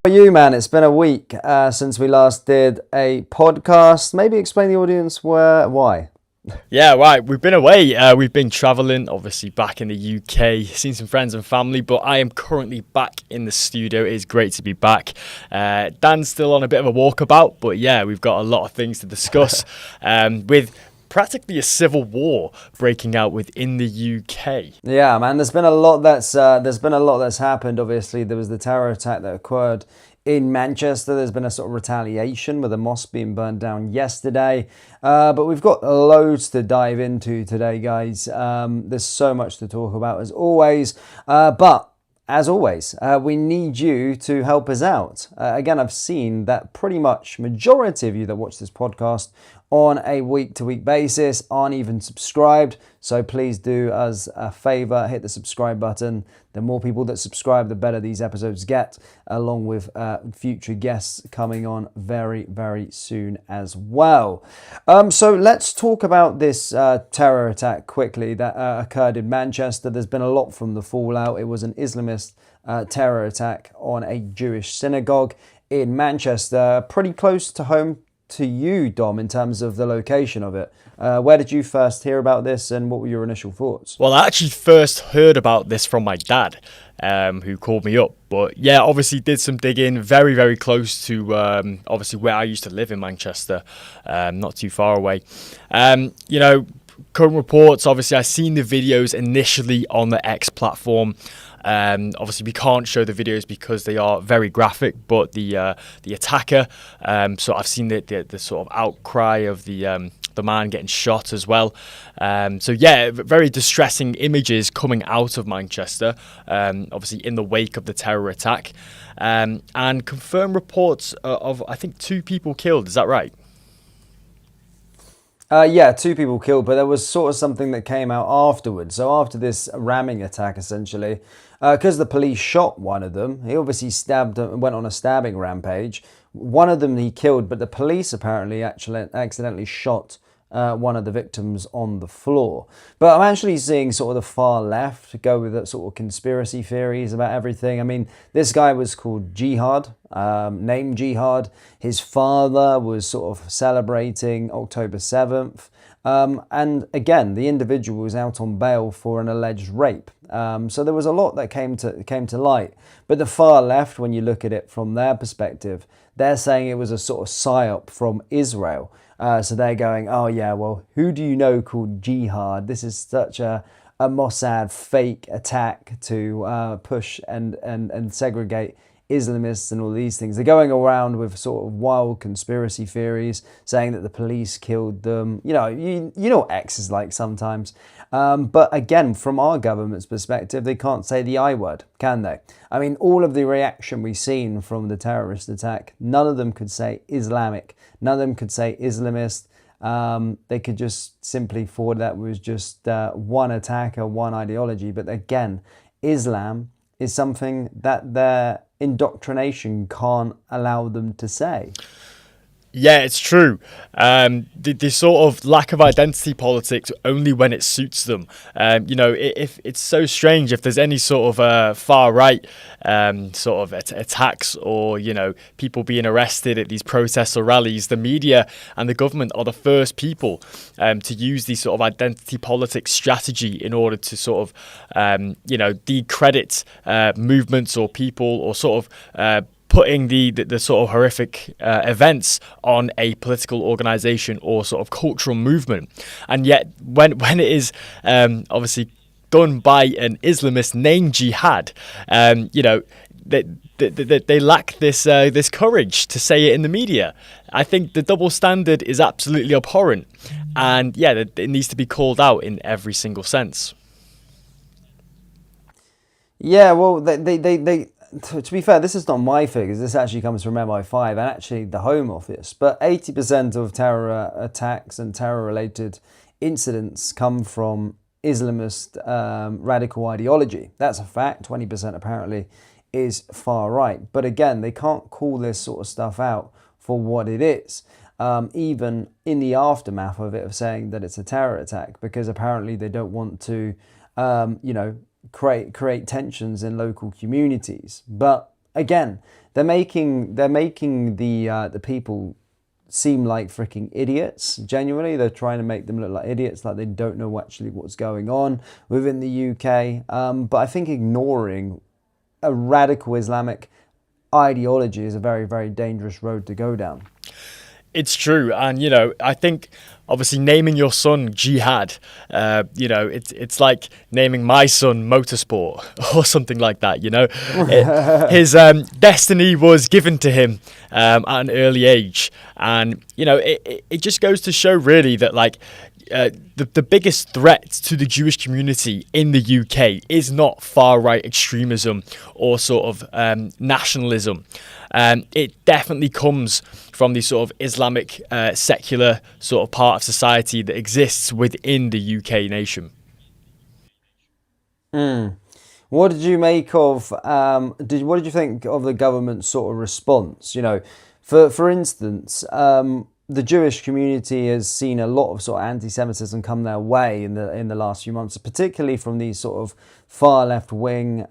are you, man? It's been a week since we last did a podcast. Maybe explain the audience why. Yeah, right. We've been away. We've been travelling, obviously back in the UK, seen some friends and family, but I am currently back in the studio. It is great to be back. Dan's still on a bit of a walkabout, but yeah, we've got a lot of things to discuss with practically a civil war breaking out within the UK. Yeah, man. There's been a lot that's happened. Obviously, there was the terror attack that occurred in Manchester. There's been a sort of retaliation with a mosque being burned down yesterday. But we've got loads to dive into today, guys. There's so much to talk about as always. But as always, we need you to help us out. Again, I've seen that pretty much majority of you that watch this podcast on a week-to-week basis aren't even subscribed. So please do us a favor, hit the subscribe button. The more people that subscribe, the better these episodes get, along with future guests coming on very, very soon as well. So let's talk about this terror attack quickly that occurred in Manchester. There's been a lot from the fallout. It was an Islamist terror attack on a Jewish synagogue in Manchester, pretty close to home to you, Dom, in terms of the location of it. Where did you first hear about this, and what were your initial thoughts? Well, I actually first heard about this from my dad, who called me up. But yeah, obviously did some digging, very, very close to obviously where I used to live in Manchester, not too far away. Current reports, obviously I seen the videos initially on the X platform. Obviously we can't show the videos because they are very graphic, but the attacker, so I've seen the sort of outcry of the man getting shot as well. So yeah, very distressing images coming out of Manchester, obviously in the wake of the terror attack, and confirmed reports of I think 2 people killed. Is that right? Yeah, 2 people killed, but there was sort of something that came out afterwards. So after this ramming attack, essentially, because the police shot one of them, he obviously went on a stabbing rampage. One of them he killed, but the police apparently actually accidentally shot one of the victims on the floor. But I'm actually seeing sort of the far left go with that sort of conspiracy theories about everything. I mean, this guy was called Jihad, named Jihad. His father was sort of celebrating October 7th. And again, the individual was out on bail for an alleged rape. So there was a lot that came to light. But the far left, when you look at it from their perspective, they're saying it was a sort of psyop from Israel. So they're going, oh yeah, well, who do you know called Jihad? This is such a Mossad fake attack to push and segregate Islamists and all these things. They're going around with sort of wild conspiracy theories, saying that the police killed them. You know what X is like sometimes. But again, from our government's perspective, they can't say the I word, can they? I mean, all of the reaction we've seen from the terrorist attack, none of them could say Islamic. None of them could say Islamist. They could just simply forward that was just one attack or one ideology. But again, Islam is something that their indoctrination can't allow them to say. Yeah, it's true. The sort of lack of identity politics only when it suits them. If it's so strange if there's any sort of far right sort of attacks or people being arrested at these protests or rallies, the media and the government are the first people to use these sort of identity politics strategy in order to sort of decredit movements or people or sort of putting the sort of horrific events on a political organisation or sort of cultural movement. And yet when it is obviously done by an Islamist named Jihad, they lack this courage to say it in the media. I think the double standard is absolutely abhorrent, and yeah, it needs to be called out in every single sense. Yeah, well, they to be fair, this is not my figures. This actually comes from MI5 and actually the Home Office. But 80% of terror attacks and terror-related incidents come from Islamist radical ideology. That's a fact. 20% apparently is far right. But again, they can't call this sort of stuff out for what it is. Even in the aftermath of it, of saying that it's a terror attack, because apparently they don't want to, create tensions in local communities. But again, they're making the people seem like freaking idiots. Genuinely, they're trying to make them look like idiots, like they don't know actually what's going on within the UK. But I think ignoring a radical Islamic ideology is a very, very dangerous road to go down. It's true, and I think obviously naming your son Jihad, it's like naming my son Motorsport or something like that. His destiny was given to him at an early age, and it just goes to show really that the biggest threat to the Jewish community in the UK is not far-right extremism or sort of nationalism. It definitely comes from the sort of Islamic secular sort of part of society that exists within the UK nation. What did you make of what did you think of the government's sort of response? For instance, the Jewish community has seen a lot of sort of anti-Semitism come their way in the last few months, particularly from these sort of far left wing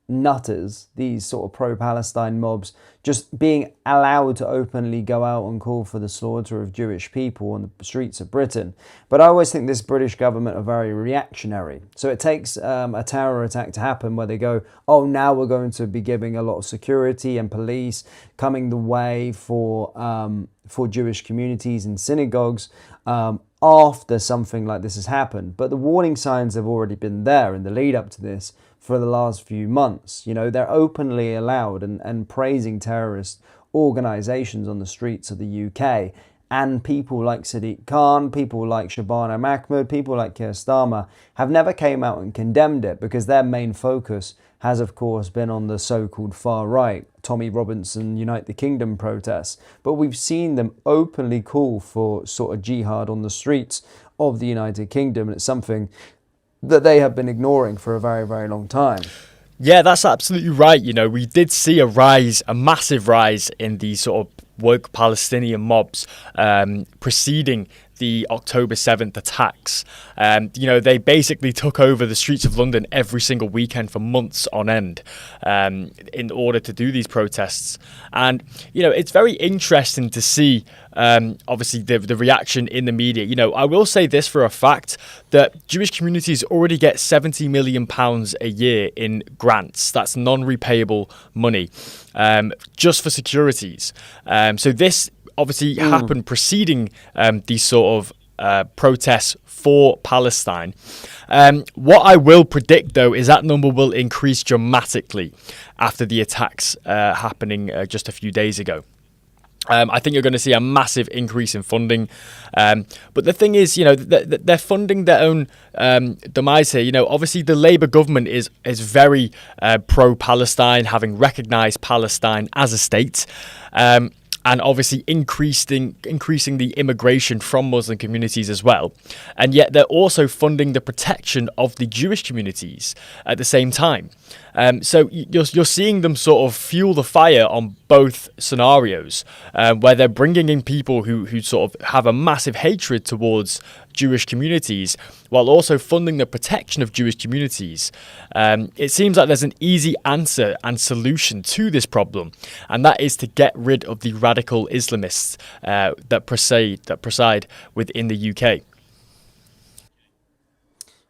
nutters, these sort of pro-Palestine mobs, just being allowed to openly go out and call for the slaughter of Jewish people on the streets of Britain. But I always think this British government are very reactionary. So it takes a terror attack to happen where they go, oh, now we're going to be giving a lot of security and police coming the way for Jewish communities and synagogues after something like this has happened. But the warning signs have already been there in the lead up to this for the last few months. They're openly allowed and praising terrorist organizations on the streets of the UK. And people like Sadiq Khan, people like Shabana Mahmood, people like Keir Starmer have never came out and condemned it because their main focus has, of course, been on the so-called far right, Tommy Robinson Unite the Kingdom protests. But we've seen them openly call for sort of jihad on the streets of the United Kingdom. And it's something that they have been ignoring for a very, very long time. Yeah, that's absolutely right. We did see a massive rise in the sort of woke Palestinian mobs preceding the October 7th attacks. They basically took over the streets of London every single weekend for months on end in order to do these protests. And, it's very interesting to see, obviously, the reaction in the media. I will say this for a fact, that Jewish communities already get £70 million a year in grants. That's non-repayable money just for securities. So this obviously happened preceding these sort of protests for Palestine. What I will predict, though, is that number will increase dramatically after the attacks happening just a few days ago. I think you're going to see a massive increase in funding. But the thing is, they're funding their own demise here. Obviously the Labour government is very pro-Palestine, having recognised Palestine as a state. And obviously increasing the immigration from Muslim communities as well. And yet they're also funding the protection of the Jewish communities at the same time. So you're seeing them sort of fuel the fire on both scenarios, where they're bringing in people who sort of have a massive hatred towards Jewish communities, while also funding the protection of Jewish communities. It seems like there's an easy answer and solution to this problem, and that is to get rid of the radical Islamists that preside within the UK.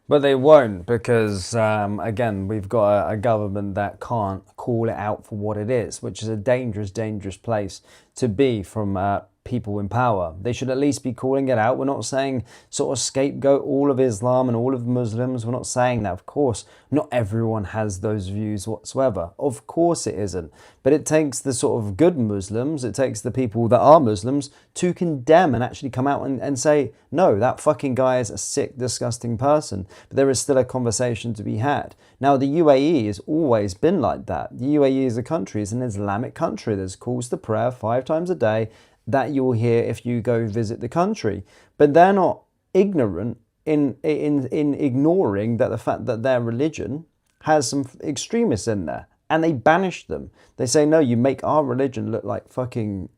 But they won't because, again, we've got a government that can't call it out for what it is, which is a dangerous, dangerous place to be from people in power. They should at least be calling it out. We're not saying sort of scapegoat all of Islam and all of Muslims. We're not saying that. Of course, not everyone has those views whatsoever. Of course it isn't. But it takes the sort of good Muslims, it takes the people that are Muslims to condemn and actually come out and say, no, that fucking guy is a sick, disgusting person. But there is still a conversation to be had. Now, the UAE has always been like that. The UAE as a country is an Islamic country. There's calls to prayer 5 times a day that you'll hear if you go visit the country. But they're not ignorant in ignoring that the fact that their religion has some extremists in there. And they banish them. They say, no, you make our religion look like fucking...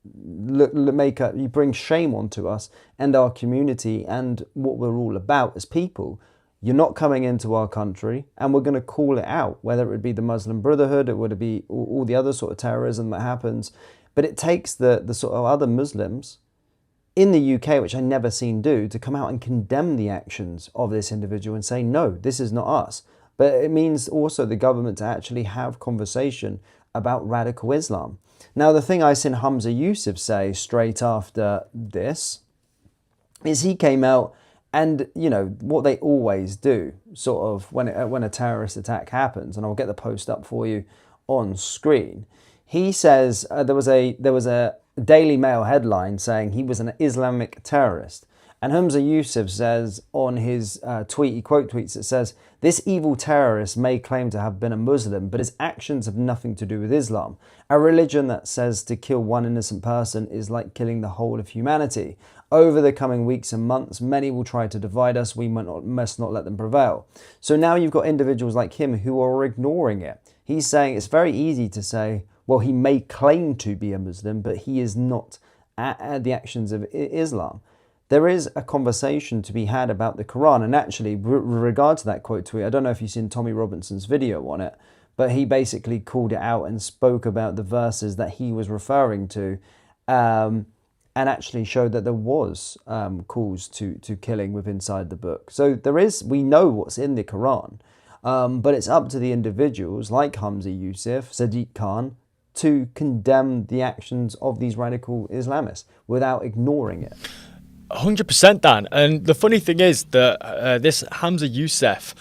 you bring shame onto us and our community and what we're all about as people. you're not coming into our country, and we're going to call it out, whether it would be the Muslim Brotherhood, it would be all the other sort of terrorism that happens. But it takes the sort of other Muslims in the UK, which I never seen do, to come out and condemn the actions of this individual and say, no, this is not us. But it means also the government to actually have conversation about radical Islam. Now, the thing I seen Humza Yousaf say straight after this is he came out and, you know, what they always do, sort of, when a terrorist attack happens, and I'll get the post up for you on screen. He says there was a Daily Mail headline saying he was an Islamic terrorist. And Humza Yousaf says on his tweet, he quote tweets, it says, "This evil terrorist may claim to have been a Muslim, but his actions have nothing to do with Islam. A religion that says to kill one innocent person is like killing the whole of humanity. Over the coming weeks and months, many will try to divide us. We must not let them prevail." So now you've got individuals like him who are ignoring it. He's saying it's very easy to say, well, he may claim to be a Muslim, but he is not at the actions of Islam. There is a conversation to be had about the Quran. And actually, with regard to that quote tweet, I don't know if you've seen Tommy Robinson's video on it, but he basically called it out and spoke about the verses that he was referring to, and actually showed that there was calls to killing within inside the book. So we know what's in the Quran, but it's up to the individuals like Humza Yousaf, Sadiq Khan, to condemn the actions of these radical Islamists without ignoring it. 100%, Dan. And the funny thing is that this Humza Yousaf,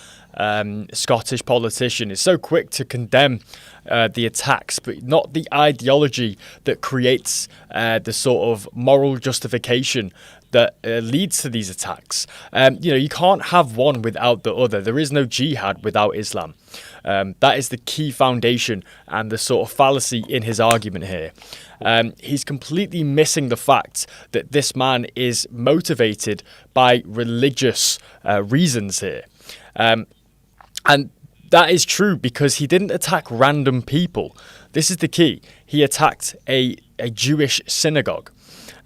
Scottish politician, is so quick to condemn the attacks, but not the ideology that creates the sort of moral justification that leads to these attacks. You can't have one without the other. There is no jihad without Islam. That is the key foundation and the sort of fallacy in his argument here. He's completely missing the fact that this man is motivated by religious reasons here. And that is true because he didn't attack random people. This is the key. He attacked a Jewish synagogue.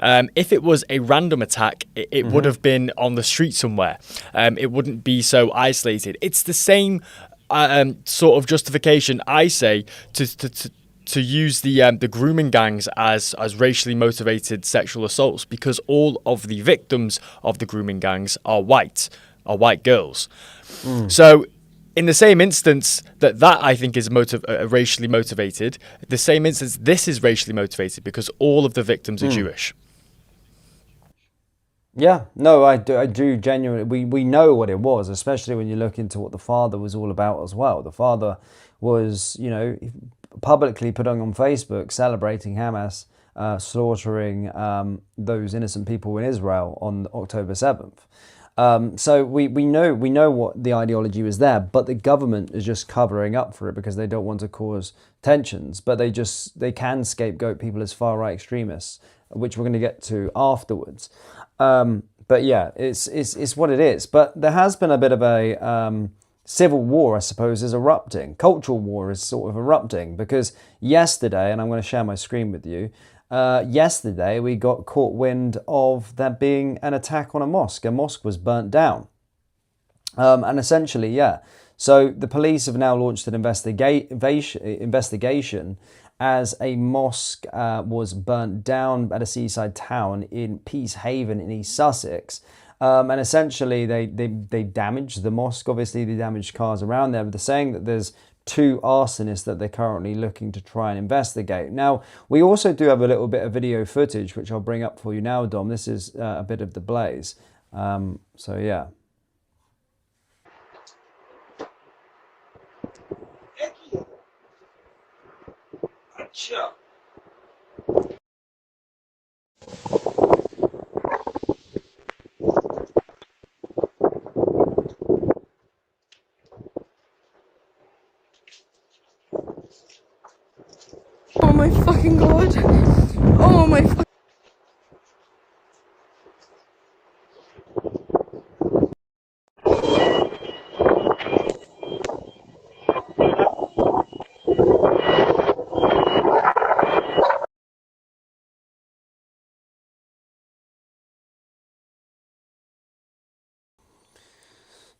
If it was a random attack, it would have been on the street somewhere. It wouldn't be so isolated. It's the same sort of justification, I say, to use the grooming gangs as racially motivated sexual assaults, because all of the victims of the grooming gangs are white girls. So in the same instance that I think is racially motivated, the same instance this is racially motivated because all of the victims are Jewish. Yeah, no, I do genuinely. We know what it was, especially when you look into what the father was all about as well. The father was, publicly putting on Facebook celebrating Hamas slaughtering those innocent people in Israel on October 7th. So we know what the ideology was there, but the government is just covering up for it because they don't want to cause tensions. But they can scapegoat people as far right extremists, which we're going to get to afterwards. But yeah, it's what it is. But there has been a bit of a civil war, I suppose, is erupting. Cultural war is sort of erupting because yesterday, and I'm going to share my screen with you. Yesterday, we got caught wind of there being an attack on a mosque. A mosque was burnt down. And essentially, yeah. So the police have now launched an investigation as a mosque was burnt down at a seaside town in Peacehaven in East Sussex. And essentially, they damaged the mosque. Obviously, they damaged cars around there. But they're saying that there's 2 arsonists that they're currently looking to try and investigate. Now, we also do have a little bit of video footage, which I'll bring up for you now, Dom. This is a bit of the blaze. So, yeah. Oh my fucking god. Oh my fucking...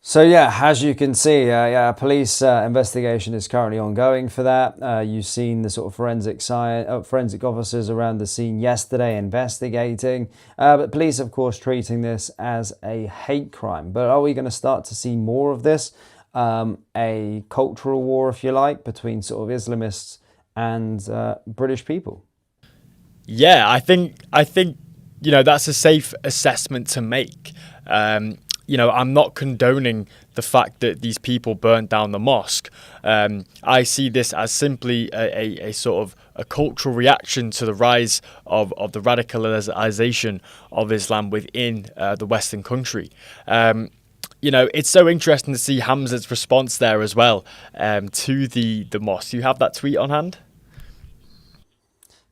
So yeah, as you can see, yeah, a police investigation is currently ongoing for that. You've seen the sort of forensic officers around the scene yesterday investigating, but police, of course, treating this as a hate crime. But are we going to start to see more of this? A cultural war, if you like, between sort of Islamists and British people? Yeah, I think that's a safe assessment to make. I'm not condoning the fact that these people burnt down the mosque. I see this as simply a sort of a cultural reaction to the rise of the radicalization of Islam within the Western country. It's so interesting to see Hamza's response there as well to the mosque. Do you have that tweet on hand?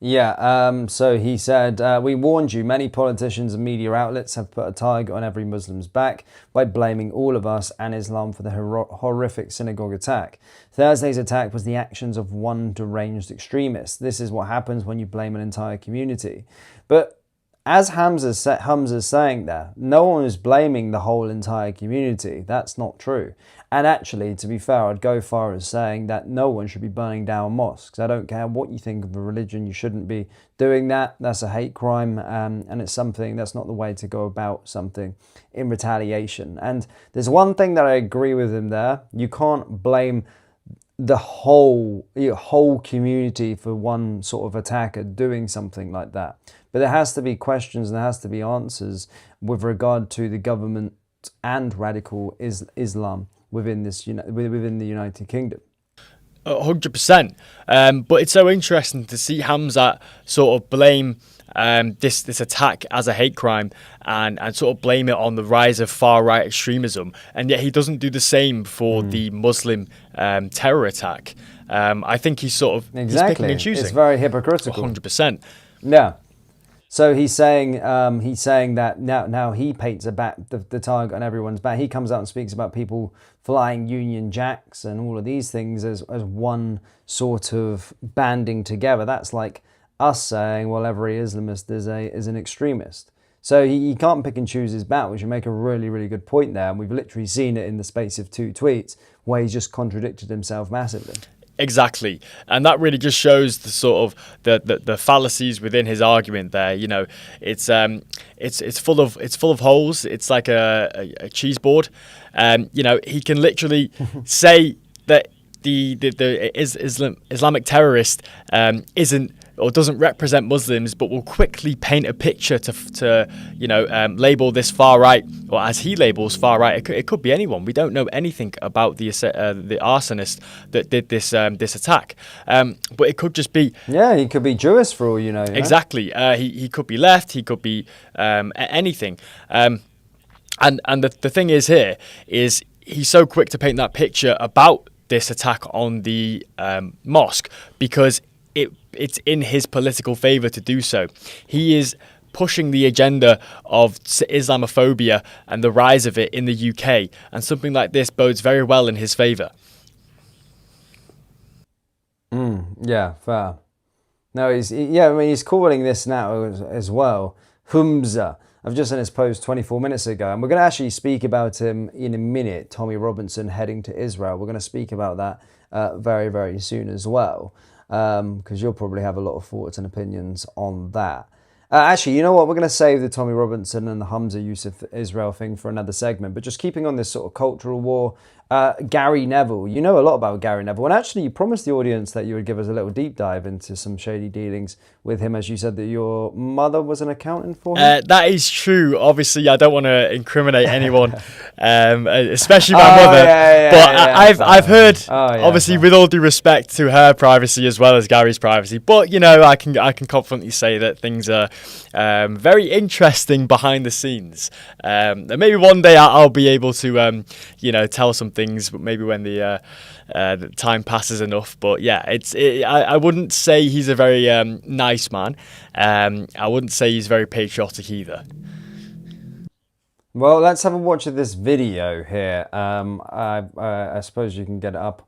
Yeah, so he said, we warned you, many politicians and media outlets have put a target on every Muslim's back by blaming all of us and Islam for the horrific synagogue attack. Thursday's attack was the actions of one deranged extremist. This is what happens when you blame an entire community. But as Hamza's saying there, no one is blaming the whole entire community. That's not true. And actually, to be fair, I'd go far as saying that no one should be burning down mosques. I don't care what you think of a religion, you shouldn't be doing that. That's a hate crime, and it's something that's not the way to go about something in retaliation. And there's one thing that I agree with him there. You can't blame the whole community for one sort of attacker doing something like that. But there has to be questions and there has to be answers with regard to the government and radical Islam within the United Kingdom. 100%. But it's so interesting to see Hamza sort of blame this attack as a hate crime and sort of blame it on the rise of far-right extremism. And yet he doesn't do the same for the Muslim terror attack. I think he's sort of he's picking and choosing. It's very hypocritical. 100%. Yeah. So he's saying that now he paints the target on everyone's back. He comes out and speaks about people flying Union Jacks and all of these things as one sort of banding together. That's like us saying, well, every Islamist is an extremist. So he can't pick and choose his battles. You make a really, really good point there. And we've literally seen it in the space of 2 tweets where he's just contradicted himself massively. Exactly, and that really just shows the sort of the fallacies within his argument there. It's full of holes. It's like a cheese board. He can literally say that the Islamic terrorist isn't or doesn't represent Muslims, but will quickly paint a picture to label this far right, or as he labels far right. It could be anyone. We don't know anything about the arsonist that did this attack, but it could just be he could be Jewish for all you know. Exactly. He could be left. He could be anything. And the thing is here is he's so quick to paint that picture about this attack on the mosque because it's in his political favour to do so. He is pushing the agenda of Islamophobia and the rise of it in the UK, and something like this bodes very well in his favour. Yeah, fair. No, he's calling this now as well Humza. I've just seen his post 24 minutes ago, and we're going to actually speak about him in a minute. Tommy Robinson heading to Israel. We're going to speak about that very, very soon as well. Because you'll probably have a lot of thoughts and opinions on that. Actually, you know what? We're going to save the Tommy Robinson and the Hamza Yusuf Israel thing for another segment. But just keeping on this sort of cultural war, Gary Neville. You know a lot about Gary Neville. And actually, you promised the audience that you would give us a little deep dive into some shady dealings with him, as you said that your mother was an accountant for him. That is true. Obviously, I don't want to incriminate anyone, especially my mother. I've heard, obviously, with all due respect to her privacy as well as Gary's privacy. But I can confidently say that things are very interesting behind the scenes. And maybe one day I'll be able to, tell some things, but maybe when the time passes enough. But yeah, I wouldn't say he's a very nice man. I wouldn't say he's very patriotic either. Well, let's have a watch of this video here. I suppose you can get it up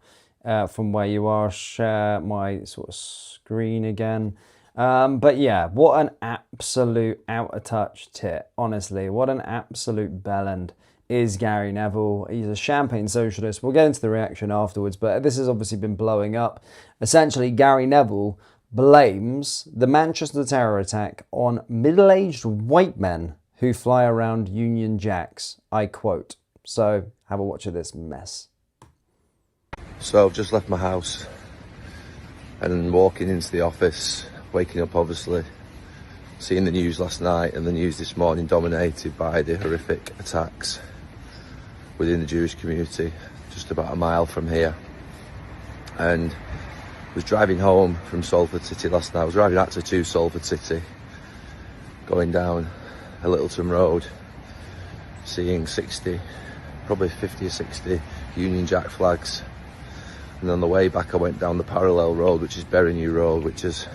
from where you are. Share my sort of screen again. But yeah, what an absolute out of touch tit. Honestly, what an absolute bellend. is Gary Neville. He's a champagne socialist. We'll get into the reaction afterwards, but this has obviously been blowing up. Essentially, Gary Neville blames the Manchester terror attack on middle-aged white men who fly around Union Jacks. I quote. So, have a watch of this mess. So I've just left my house and walking into the office, waking up obviously, seeing the news last night and the news this morning dominated by the horrific attacks within the Jewish community just about a mile from here. And was driving home from Salford City last night. I was driving actually to Salford City, going down a Littleton Road, seeing 60, probably 50 or 60 Union Jack flags. And on the way back I went down the parallel road, which is Berrynew Road, which has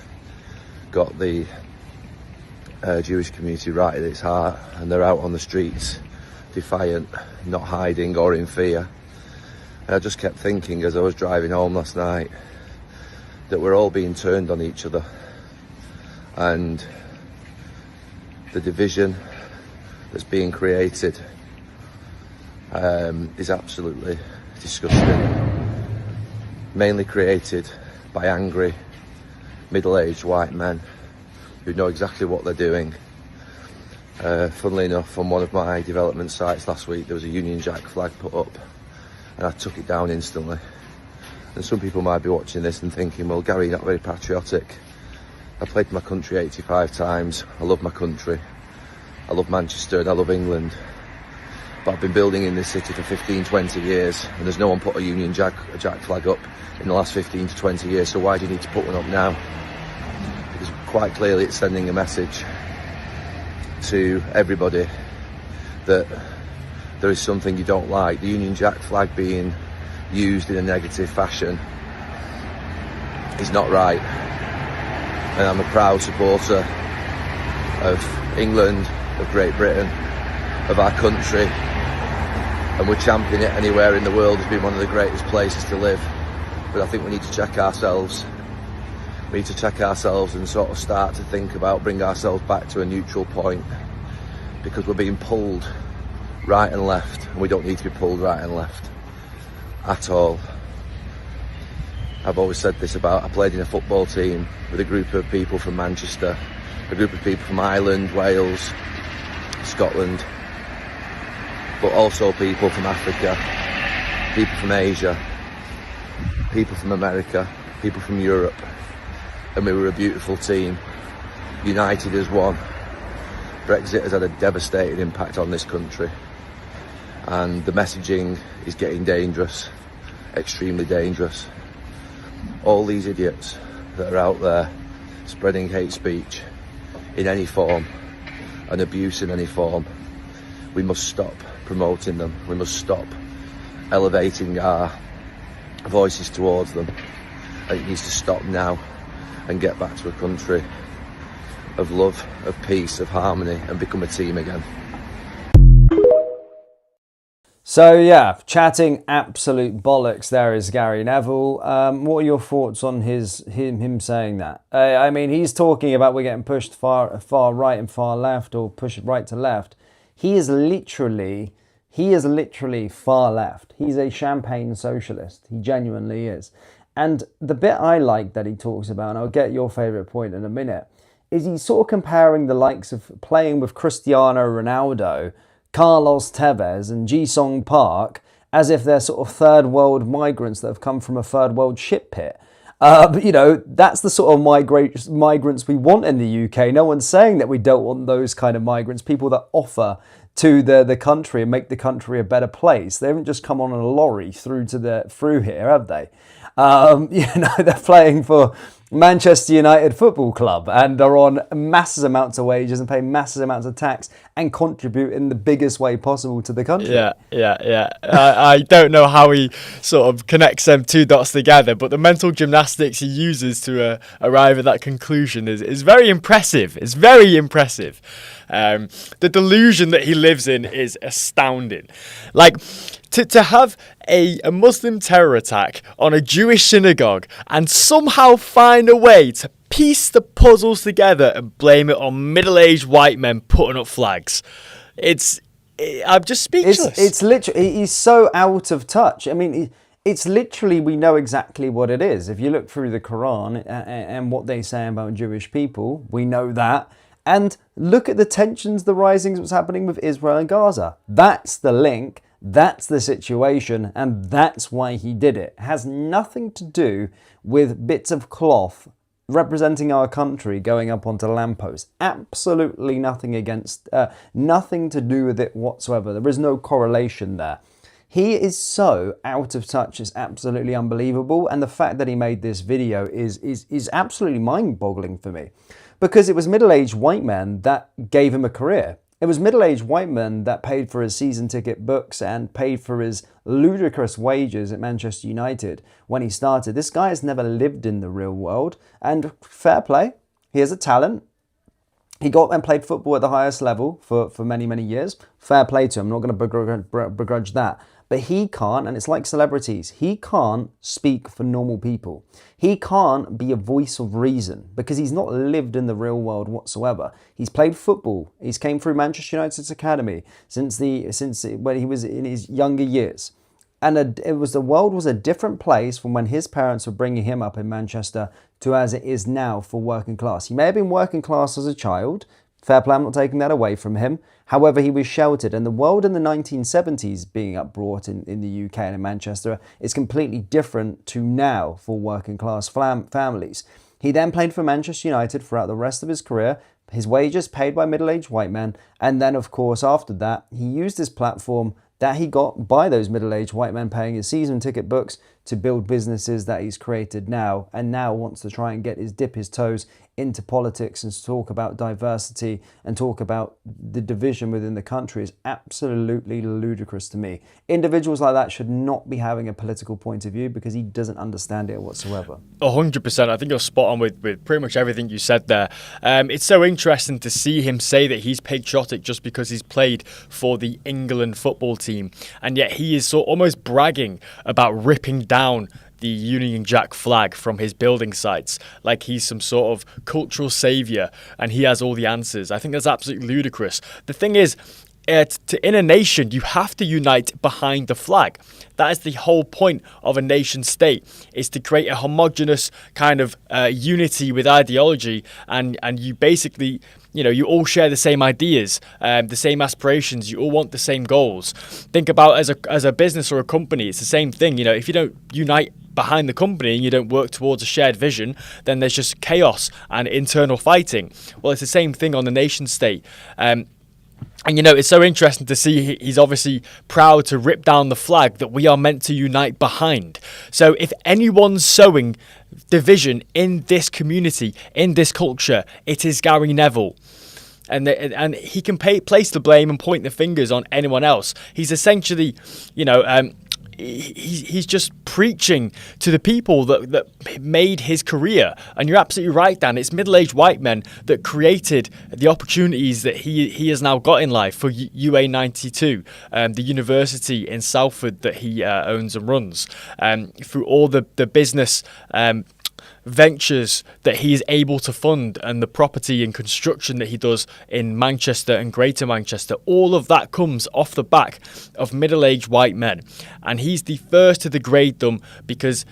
got the Jewish community right at its heart, and they're out on the streets defiant, not hiding or in fear. And I just kept thinking as I was driving home last night that we're all being turned on each other, and the division that's being created is absolutely disgusting. Mainly created by angry, middle-aged white men who know exactly what they're doing. Funnily enough, on one of my development sites last week, there was a Union Jack flag put up, and I took it down instantly. And some people might be watching this and thinking, well, Gary, you're not very patriotic. I played for my country 85 times. I love my country. I love Manchester and I love England. But I've been building in this city for 15, 20 years, and there's no one put a Union Jack flag up in the last 15 to 20 years, so why do you need to put one up now? Because quite clearly it's sending a message to everybody that there is something you don't like. The Union Jack flag being used in a negative fashion is not right. And I'm a proud supporter of England, of Great Britain, of our country, and we're championing it anywhere in the world as being one of the greatest places to live. But I think we need to check ourselves. We need to check ourselves and sort of start to think about bring ourselves back to a neutral point, because we're being pulled right and left, and we don't need to be pulled right and left at all. I've always said this about, I played in a football team with a group of people from Manchester, a group of people from Ireland, Wales, Scotland, but also people from Africa, people from Asia, people from America, people from Europe, and we were a beautiful team, united as one. Brexit has had a devastating impact on this country, and the messaging is getting dangerous, extremely dangerous. All these idiots that are out there spreading hate speech in any form and abuse in any form, we must stop promoting them. We must stop elevating our voices towards them. And it needs to stop now and get back to a country of love, of peace, of harmony, and become a team again. So yeah, chatting absolute bollocks. There is Gary Neville. What are your thoughts on him saying that? I mean, he's talking about we're getting pushed far right and far left, or pushed right to left. He is literally far left. He's a champagne socialist. He genuinely is. And the bit I like that he talks about, and I'll get your favourite point in a minute, is he's sort of comparing the likes of playing with Cristiano Ronaldo, Carlos Tevez and Ji-sung Park as if they're sort of third world migrants that have come from a third world shit pit. But, you know, that's the sort of migrants we want in the UK. No one's saying that we don't want those kind of migrants, people that offer to the country and make the country a better place. They haven't just come on a lorry through here, have they? You know, they're playing for Manchester United Football Club and are on massive amounts of wages and pay massive amounts of tax and contribute in the biggest way possible to the country. Yeah. I don't know how he sort of connects them two dots together, but the mental gymnastics he uses to arrive at that conclusion is very impressive. It's very impressive. The delusion that he lives in is astounding. Like, to have a Muslim terror attack on a Jewish synagogue and somehow find a way to piece the puzzles together and blame it on middle-aged white men putting up flags. It's I'm just speechless. It's literally, he's so out of touch. I mean, it's literally, we know exactly what it is. If you look through the Quran and what they say about Jewish people, we know that. And look at the tensions, the risings, what's happening with Israel and Gaza. That's the link, that's the situation, and that's why he did it. It has nothing to do with bits of cloth representing our country going up onto lampposts. Absolutely nothing nothing to do with it whatsoever. There is no correlation there. He is so out of touch, it's absolutely unbelievable. And the fact that he made this video is absolutely mind-boggling for me. Because it was middle-aged white men that gave him a career. It was middle-aged white men that paid for his season ticket books and paid for his ludicrous wages at Manchester United when he started. This guy has never lived in the real world, and fair play. He has a talent. He got and played football at the highest level for many, many years. Fair play to him. I'm not going to begrudge that. But he can't, and it's like celebrities, he can't speak for normal people. He can't be a voice of reason because he's not lived in the real world whatsoever. He's played football. He's came through Manchester United's academy since when he was in his younger years. And the world was a different place from when his parents were bringing him up in Manchester to as it is now for working class. He may have been working class as a child. Fair play, I'm not taking that away from him. However, he was sheltered, and the world in the 1970s being upbrought in the UK and in Manchester is completely different to now for working class families. He then played for Manchester United throughout the rest of his career, his wages paid by middle-aged white men, and then of course after that he used his platform that he got by those middle-aged white men paying his season ticket books to build businesses that he's created now, and now wants to try and dip his toes into politics and to talk about diversity and talk about the division within the country is absolutely ludicrous to me. Individuals like that should not be having a political point of view because he doesn't understand it whatsoever. 100%. I think you're spot on with pretty much everything you said there. It's so interesting to see him say that he's patriotic just because he's played for the England football team, and yet he is almost bragging about ripping down the Union Jack flag from his building sites like he's some sort of cultural savior and he has all the answers. I think that's absolutely ludicrous. The thing is, in a nation, you have to unite behind the flag. That is the whole point of a nation state, is to create a homogenous kind of unity with ideology, and you basically, you all share the same ideas, the same aspirations, you all want the same goals. Think about as a business or a company, it's the same thing. If you don't unite behind the company and you don't work towards a shared vision, then there's just chaos and internal fighting. Well, it's the same thing on the nation state. And it's so interesting to see he's obviously proud to rip down the flag that we are meant to unite behind. So if anyone's sowing division in this community, in this culture, it is Gary Neville. And he can place the blame and point the fingers on anyone else. He's essentially, he's just preaching to the people that made his career. And you're absolutely right, Dan. It's middle-aged white men that created the opportunities that he has now got in life for UA92, the university in Salford that he owns and runs, through all the business ventures that he is able to fund, and the property and construction that he does in Manchester and Greater Manchester. All of that comes off the back of middle-aged white men, and he's the first to degrade them because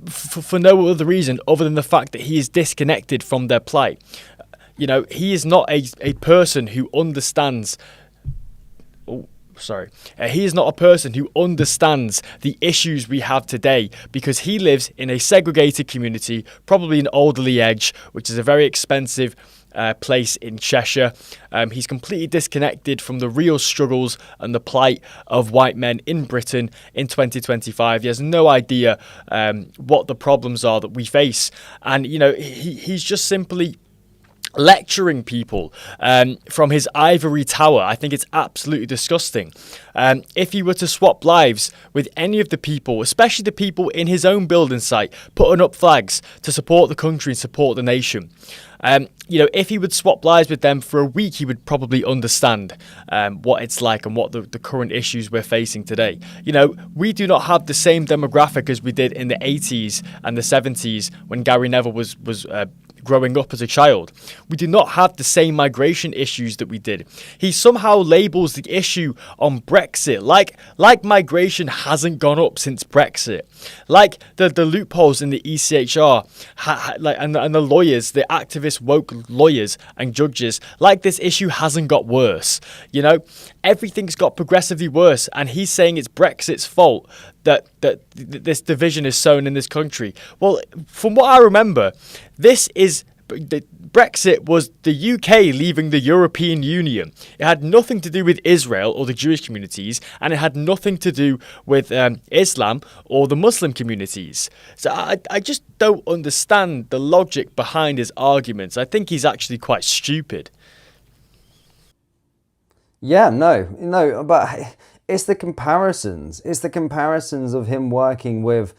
for no other reason other than the fact that he is disconnected from their plight. He is not a person who understands. He is not a person who understands the issues we have today because he lives in a segregated community, probably in Alderley Edge, which is a very expensive place in Cheshire. He's completely disconnected from the real struggles and the plight of white men in Britain in 2025. He has no idea what the problems are that we face. And, he's just simply lecturing people from his ivory tower. I think it's absolutely disgusting. If he were to swap lives with any of the people, especially the people in his own building site, putting up flags to support the country and support the nation, if he would swap lives with them for a week, he would probably understand what it's like and what the current issues we're facing today. We do not have the same demographic as we did in the 80s and the 70s when Gary Neville was growing up as a child. We do not have the same migration issues that we did. He somehow labels the issue on Brexit like migration hasn't gone up since Brexit. Like the loopholes in the ECHR and the lawyers, the activist woke lawyers and judges, like this issue hasn't got worse. You know, everything's got progressively worse, and he's saying it's Brexit's fault that this division is sown in this country. Well, from what I remember, Brexit was the UK leaving the European Union. It had nothing to do with Israel or the Jewish communities, and it had nothing to do with Islam or the Muslim communities. So I just don't understand the logic behind his arguments. I think he's actually quite stupid. Yeah, no, but it's the comparisons. It's the comparisons of him working with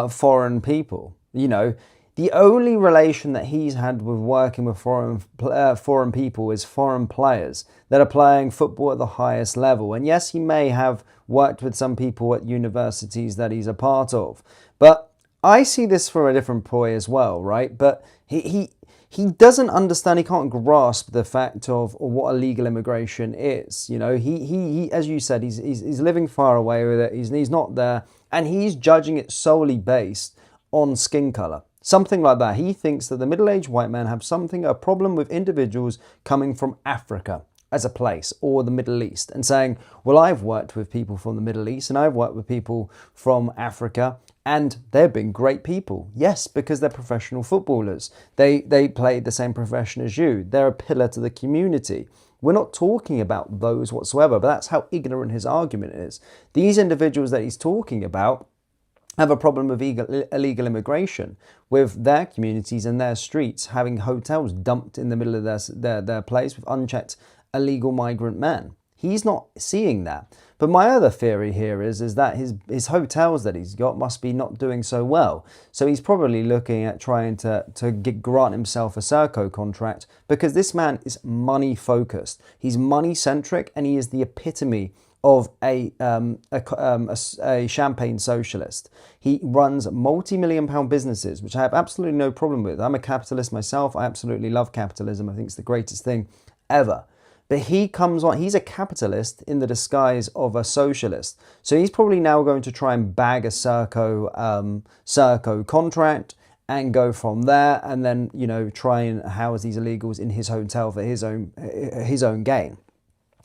foreign people. You know, the only relation that he's had with working with foreign people is foreign players that are playing football at the highest level. And yes, he may have worked with some people at universities that he's a part of. But I see this from a different point as well, right? But he doesn't understand, he can't grasp the fact of what illegal immigration is. You know, he as you said, he's living far away with it. He's not there, and he's judging it solely based on skin color. Something like that. He thinks that the middle-aged white men have a problem with individuals coming from Africa as a place, or the Middle East, and saying, well, I've worked with people from the Middle East and I've worked with people from Africa, and they've been great people. Yes, because they're professional footballers. They played the same profession as you. They're a pillar to the community. We're not talking about those whatsoever, but that's how ignorant his argument is. These individuals that he's talking about have a problem with illegal immigration, with their communities and their streets having hotels dumped in the middle of their place with unchecked illegal migrant men. He's not seeing that. But my other theory here is that his hotels that he's got must be not doing so well. So he's probably looking at trying to grant himself a Serco contract, because this man is money focused. He's money centric, and he is the epitome of a champagne socialist. He runs multi-million-pound businesses, which I have absolutely no problem with. I'm a capitalist myself. I absolutely love capitalism. I think it's the greatest thing ever. But he comes on, he's a capitalist in the disguise of a socialist. So he's probably now going to try and bag a Serco contract and go from there, and then, you know, try and house these illegals in his hotel for his own gain.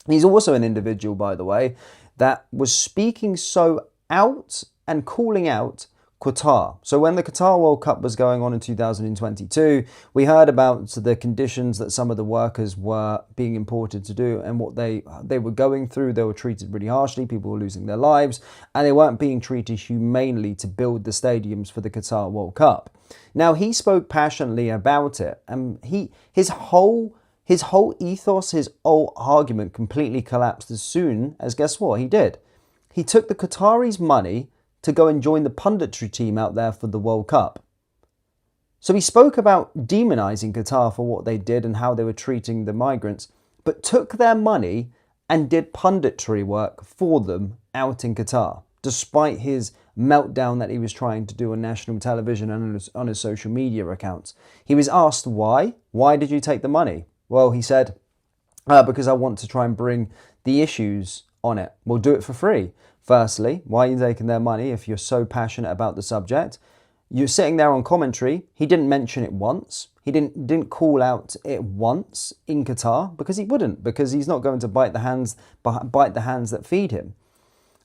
He's also an individual, by the way, that was speaking so out and calling out Qatar. So when the Qatar World Cup was going on in 2022, we heard about the conditions that some of the workers were being imported to do and what they were going through. They were treated really harshly. People were losing their lives, and they weren't being treated humanely to build the stadiums for the Qatar World Cup. Now, he spoke passionately about it, and his whole ethos, his whole argument completely collapsed as soon as, guess what he did? He took the Qataris' money to go and join the punditry team out there for the World Cup. So he spoke about demonizing Qatar for what they did and how they were treating the migrants, but took their money and did punditry work for them out in Qatar, despite his meltdown that he was trying to do on national television and on his social media accounts. He was asked why. Why did you take the money? Well, he said, because I want to try and bring the issues on it. We'll do it for free. Firstly, why are you taking their money if you're so passionate about the subject? You're sitting there on commentary. He didn't mention it once. He didn't call out it once in Qatar, because he wouldn't, because he's not going to bite the hands that feed him.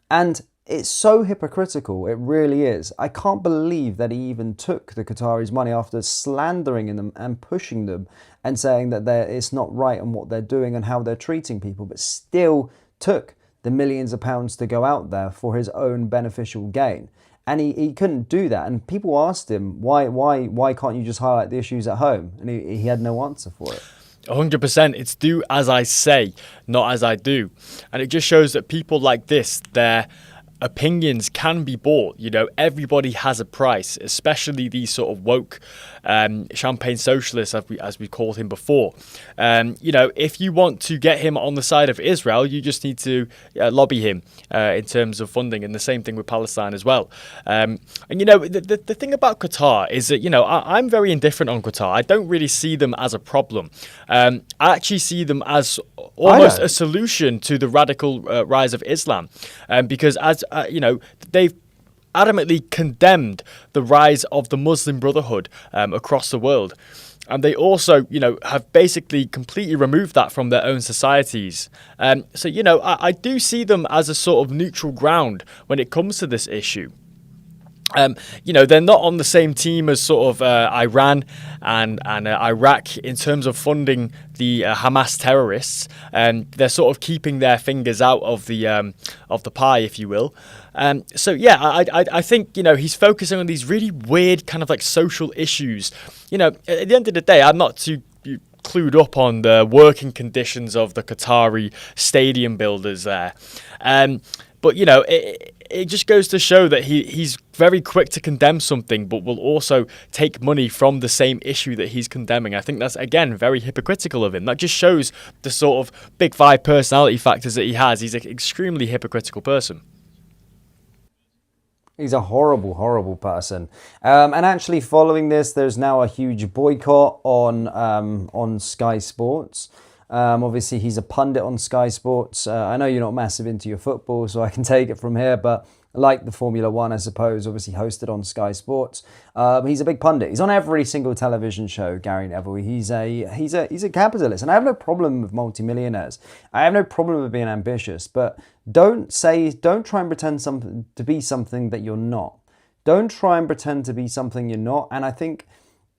And it's so hypocritical, it really is. I can't believe that he even took the Qataris' money after slandering them and pushing them and saying that it's not right on what they're doing and how they're treating people, but still took the millions of pounds to go out there for his own beneficial gain. And he couldn't do that. And people asked him, why can't you just highlight the issues at home? And he had no answer for it. 100%. It's do as I say, not as I do. And it just shows that people like this, their opinions can be bought. You know, everybody has a price, especially these sort of woke champagne socialist, as we called him before. If you want to get him on the side of Israel, you just need to lobby him in terms of funding, and the same thing with Palestine as well. The thing about Qatar is that, I'm very indifferent on Qatar. I don't really see them as a problem. I actually see them as almost a solution to the radical rise of Islam, because they've adamantly condemned the rise of the Muslim Brotherhood across the world. And they also, have basically completely removed that from their own societies. I do see them as a sort of neutral ground when it comes to this issue. They're not on the same team as sort of Iran and Iraq in terms of funding the Hamas terrorists. They're sort of keeping their fingers out of the pie, if you will. I think he's focusing on these really weird kind of like social issues. At the end of the day, I'm not too clued up on the working conditions of the Qatari stadium builders there. But it just goes to show that he's very quick to condemn something, but will also take money from the same issue that he's condemning. I think that's, again, very hypocritical of him. That just shows the sort of big five personality factors that he has. He's an extremely hypocritical person. He's a horrible, horrible person. And actually, following this, there's now a huge boycott on Sky Sports. Obviously, he's a pundit on Sky Sports. I know you're not massive into your football, so I can take it from here, but like the Formula One, I suppose, obviously hosted on Sky Sports. He's a big pundit. He's on every single television show, Gary Neville. He's a capitalist, and I have no problem with multimillionaires. I have no problem with being ambitious, but don't try and pretend to be something that you're not. Don't try and pretend to be something you're not. And I think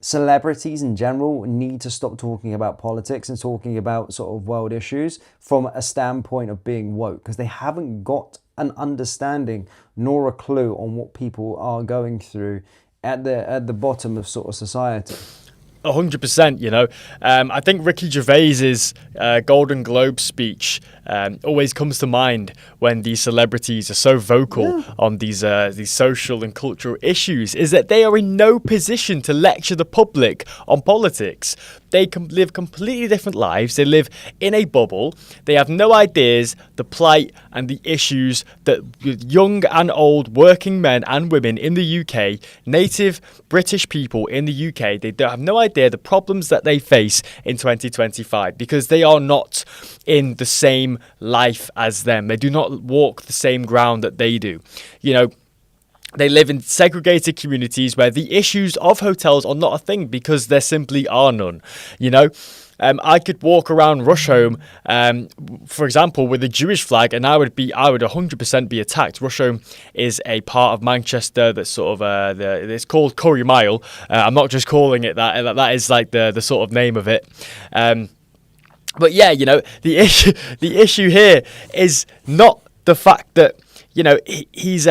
celebrities in general need to stop talking about politics and talking about sort of world issues from a standpoint of being woke, because they haven't got an understanding nor a clue on what people are going through at the bottom of sort of society. 100%, I think Ricky Gervais's Golden Globe speech always comes to mind when these celebrities are so vocal on these social and cultural issues, is that they are in no position to lecture the public on politics. They live completely different lives. They live in a bubble. They have no ideas, the plight and the issues that young and old working men and women in the UK, native British people in the UK, they don't have no idea the problems that they face in 2025, because they are not in the same life as them. They do not walk the same ground that they do. They live in segregated communities where the issues of hotels are not a thing, because there simply are none. I could walk around Rusholme, for example, with a Jewish flag, and I would 100% be attacked. Rusholme is a part of Manchester that's sort of it's called Curry Mile. I'm not just calling it that. That is like the sort of name of it. But yeah, the issue here is not the fact that he's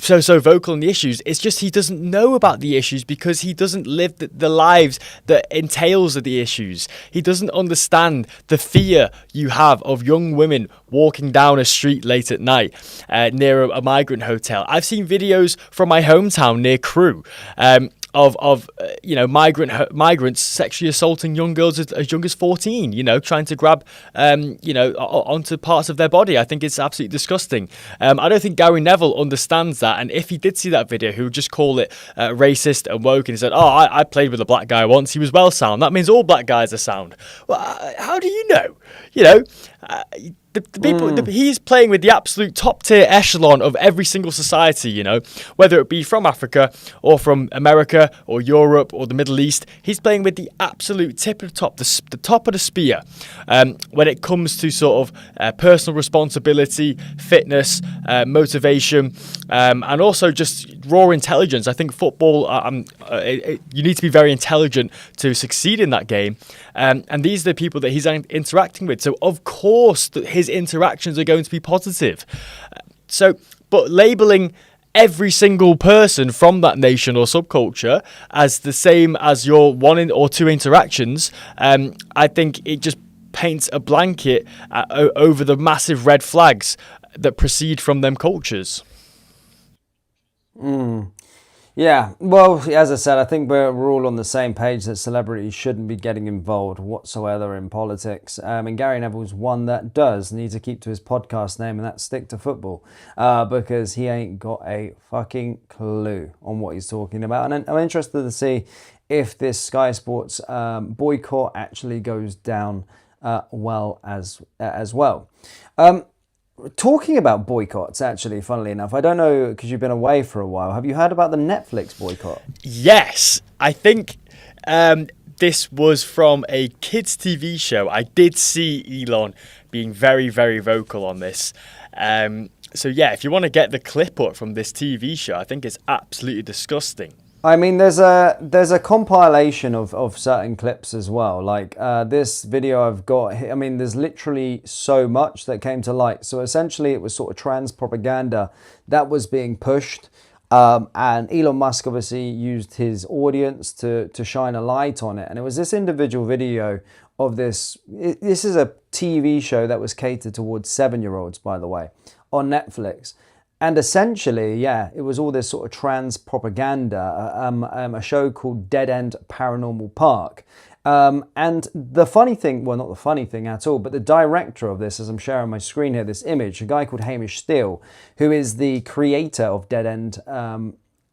so vocal on the issues. It's just he doesn't know about the issues because he doesn't live the lives that entails of the issues. He doesn't understand the fear you have of young women walking down a street late at night near a migrant hotel. I've seen videos from my hometown near Crewe of migrants sexually assaulting young girls as young as 14, trying to grab onto parts of their body. I think it's absolutely disgusting. I don't think Gary Neville understands that, and if he did see that video, he would just call it racist and woke, and he said, I played with a black guy once, he was well sound, that means all black guys are sound. Well, how do you know? The people, he's playing with the absolute top tier echelon of every single society, whether it be from Africa or from America or Europe or the Middle East. He's playing with the absolute tip of the top, the top of the spear when it comes to sort of personal responsibility, fitness, motivation, and also just raw intelligence. I think football, you need to be very intelligent to succeed in that game. And these are the people that he's interacting with. So, of course, his interactions are going to be positive. But labelling every single person from that nation or subculture as the same as your one or two interactions, I think it just paints a blanket over the massive red flags that proceed from them cultures. Yeah, well, as I said, I think we're all on the same page that celebrities shouldn't be getting involved whatsoever in politics. And Gary Neville's one that does need to keep to his podcast name, and that's Stick to Football, because he ain't got a fucking clue on what he's talking about. And I'm interested to see if this Sky Sports boycott actually goes down well as well. Talking about boycotts, actually, funnily enough, I don't know, because you've been away for a while, have you heard about the Netflix boycott? Yes, I think this was from a kids' TV show. I did see Elon being very, very vocal on this. So yeah, if you want to get the clip up from this TV show, I think it's absolutely disgusting. I mean, there's a compilation of certain clips as well. Like this video I've got here, I mean, there's literally so much that came to light. So essentially it was sort of trans propaganda that was being pushed. And Elon Musk obviously used his audience to shine a light on it. And it was this individual video of this. This is a TV show that was catered towards 7-year-olds, by the way, on Netflix. And essentially, yeah, it was all this sort of trans propaganda, a show called Dead End Paranormal Park. And the funny thing, well, not the funny thing at all, but the director of this, as I'm sharing my screen here, this image, a guy called Hamish Steele, who is the creator of Dead End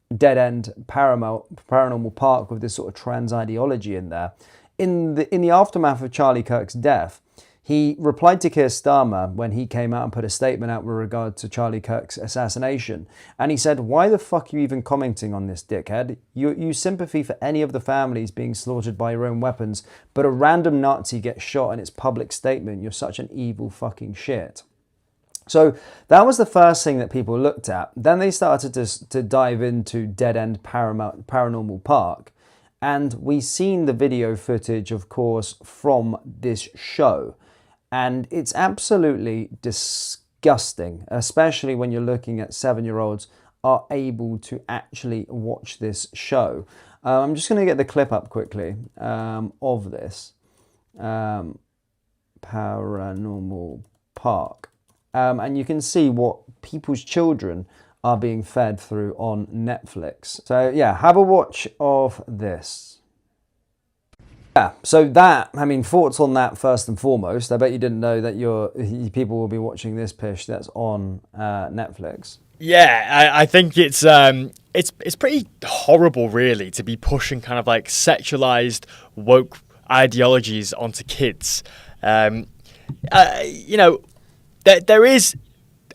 Paranormal Park, with this sort of trans ideology in there. In the aftermath of Charlie Kirk's death, he replied to Keir Starmer when he came out and put a statement out with regard to Charlie Kirk's assassination. And he said, "Why the fuck are you even commenting on this, dickhead? You sympathy for any of the families being slaughtered by your own weapons, but a random Nazi gets shot in its public statement. You're such an evil fucking shit." So that was the first thing that people looked at. Then they started to dive into Dead End Paranormal Park. And we seen the video footage, of course, from this show. And it's absolutely disgusting, especially when you're looking at 7-year-olds are able to actually watch this show. I'm just going to get the clip up quickly of this Paranormal Park. And you can see what people's children are being fed through on Netflix. So yeah, have a watch of this. Yeah, so that, I mean, thoughts on that first and foremost. I bet you didn't know that people will be watching this pish that's on Netflix. Yeah, I think it's pretty horrible, really, to be pushing kind of like sexualized woke ideologies onto kids. You know, there is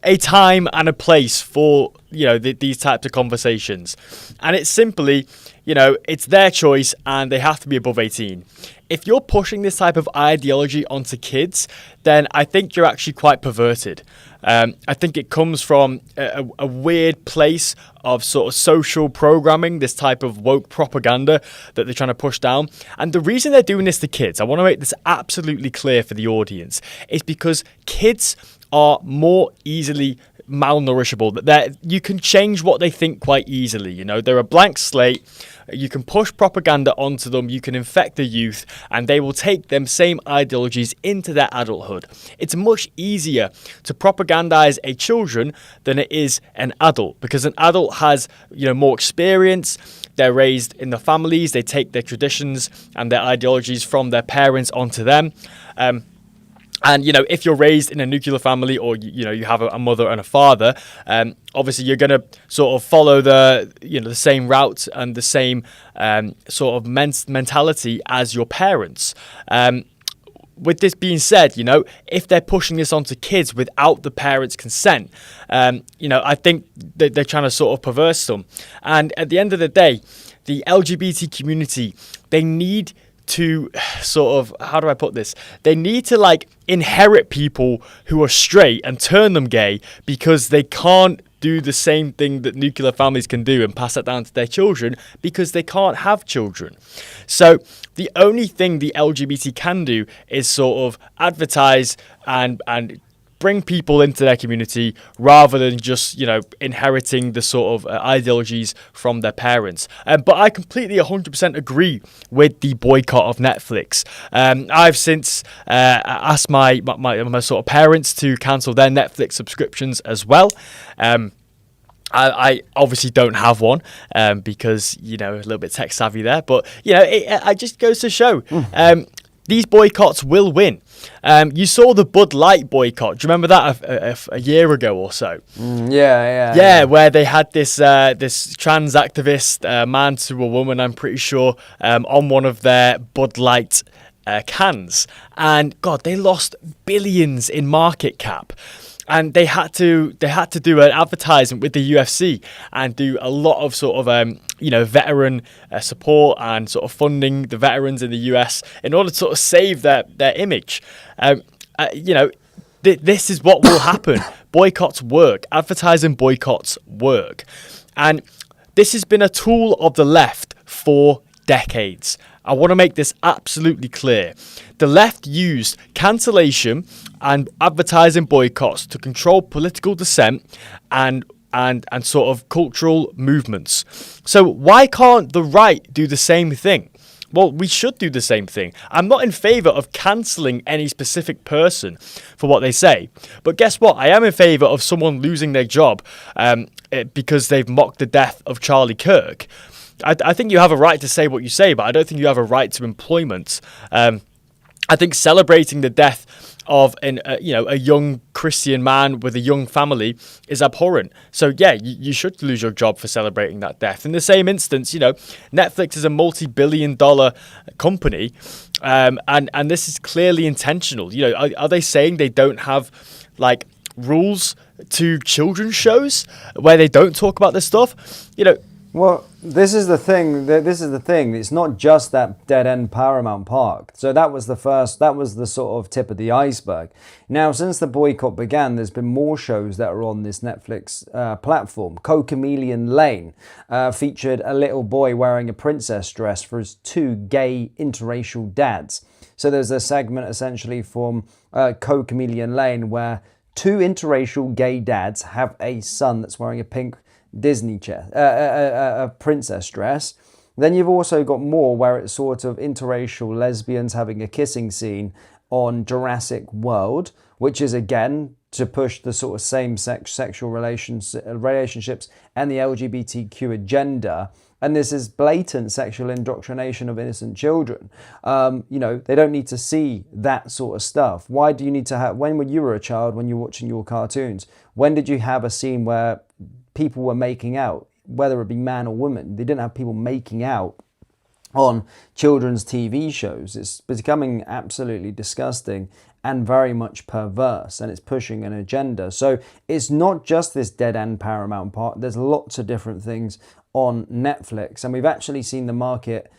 a time and a place for, you know, these types of conversations. And it's simply, you know, it's their choice and they have to be above 18. If you're pushing this type of ideology onto kids, then I think you're actually quite perverted. I think it comes from a weird place of sort of social programming, this type of woke propaganda that they're trying to push down. And the reason they're doing this to kids, I want to make this absolutely clear for the audience, is because kids are more easily malnourishable, that you can change what they think quite easily. You know, they're a blank slate. You can push propaganda onto them, you can infect the youth, and they will take them same ideologies into their adulthood. It's much easier to propagandize a children than it is an adult, because an adult has, you know, more experience. They're raised in the families, they take their traditions and their ideologies from their parents onto them. And, you know, if you're raised in a nuclear family, or, you know, you have a mother and a father, obviously you're going to sort of follow the same route and the same sort of mentality as your parents. With this being said, you know, if they're pushing this onto kids without the parents' consent, you know, I think that they're trying to sort of perverse them. And at the end of the day, the LGBT community, they need to sort of, how do I put this? They need to like inherit people who are straight and turn them gay, because they can't do the same thing that nuclear families can do and pass that down to their children, because they can't have children. So the only thing the LGBT can do is sort of advertise and bring people into their community, rather than just, you know, inheriting the sort of ideologies from their parents. But I completely 100% agree with the boycott of Netflix. I've since asked my sort of parents to cancel their Netflix subscriptions as well. I obviously don't have one because, you know, a little bit tech savvy there. But, you know, it just goes to show these boycotts will win. You saw the Bud Light boycott. Do you remember that a year ago or so? Yeah, Where they had this trans activist, man to a woman, I'm pretty sure, on one of their Bud Light cans. And, God, they lost billions in market cap. And they had to do an advertisement with the UFC and do a lot of sort of veteran support and sort of funding the veterans in the US in order to sort of save their image. This is what will happen. Boycotts work. Advertising boycotts work, and this has been a tool of the left for decades. I want to make this absolutely clear. The left used cancellation and advertising boycotts to control political dissent and sort of cultural movements. So why can't the right do the same thing? Well, we should do the same thing. I'm not in favour of cancelling any specific person for what they say. But guess what? I am in favour of someone losing their job because they've mocked the death of Charlie Kirk. I think you have a right to say what you say, but I don't think you have a right to employment. I think celebrating the death of a young Christian man with a young family is abhorrent. So yeah, you should lose your job for celebrating that death. In the same instance, Netflix is a multi-billion-dollar company, and this is clearly intentional. Are they saying they don't have like rules to children's shows where they don't talk about this stuff? Well, this is the thing. It's not just that dead end Paramount Park. So that was the sort of tip of the iceberg. Now, since the boycott began, there's been more shows that are on this Netflix platform. Co-Chameleon Lane featured a little boy wearing a princess dress for his two gay interracial dads. So there's a segment essentially from Co-Chameleon Lane where two interracial gay dads have a son that's wearing a pink Disney a princess dress. Then you've also got more where it's sort of interracial lesbians having a kissing scene on Jurassic World, which is again to push the sort of same-sex sexual relationships and the LGBTQ agenda. And this is blatant sexual indoctrination of innocent children. They don't need to see that sort of stuff. Why do you need to have, when you were a child, when you were watching your cartoons, when did you have a scene where people were making out, whether it be man or woman? They didn't have people making out on children's TV shows. It's becoming absolutely disgusting and very much perverse, and it's pushing an agenda. So it's not just this dead end Paramount Park. There's lots of different things on Netflix, and we've actually seen the market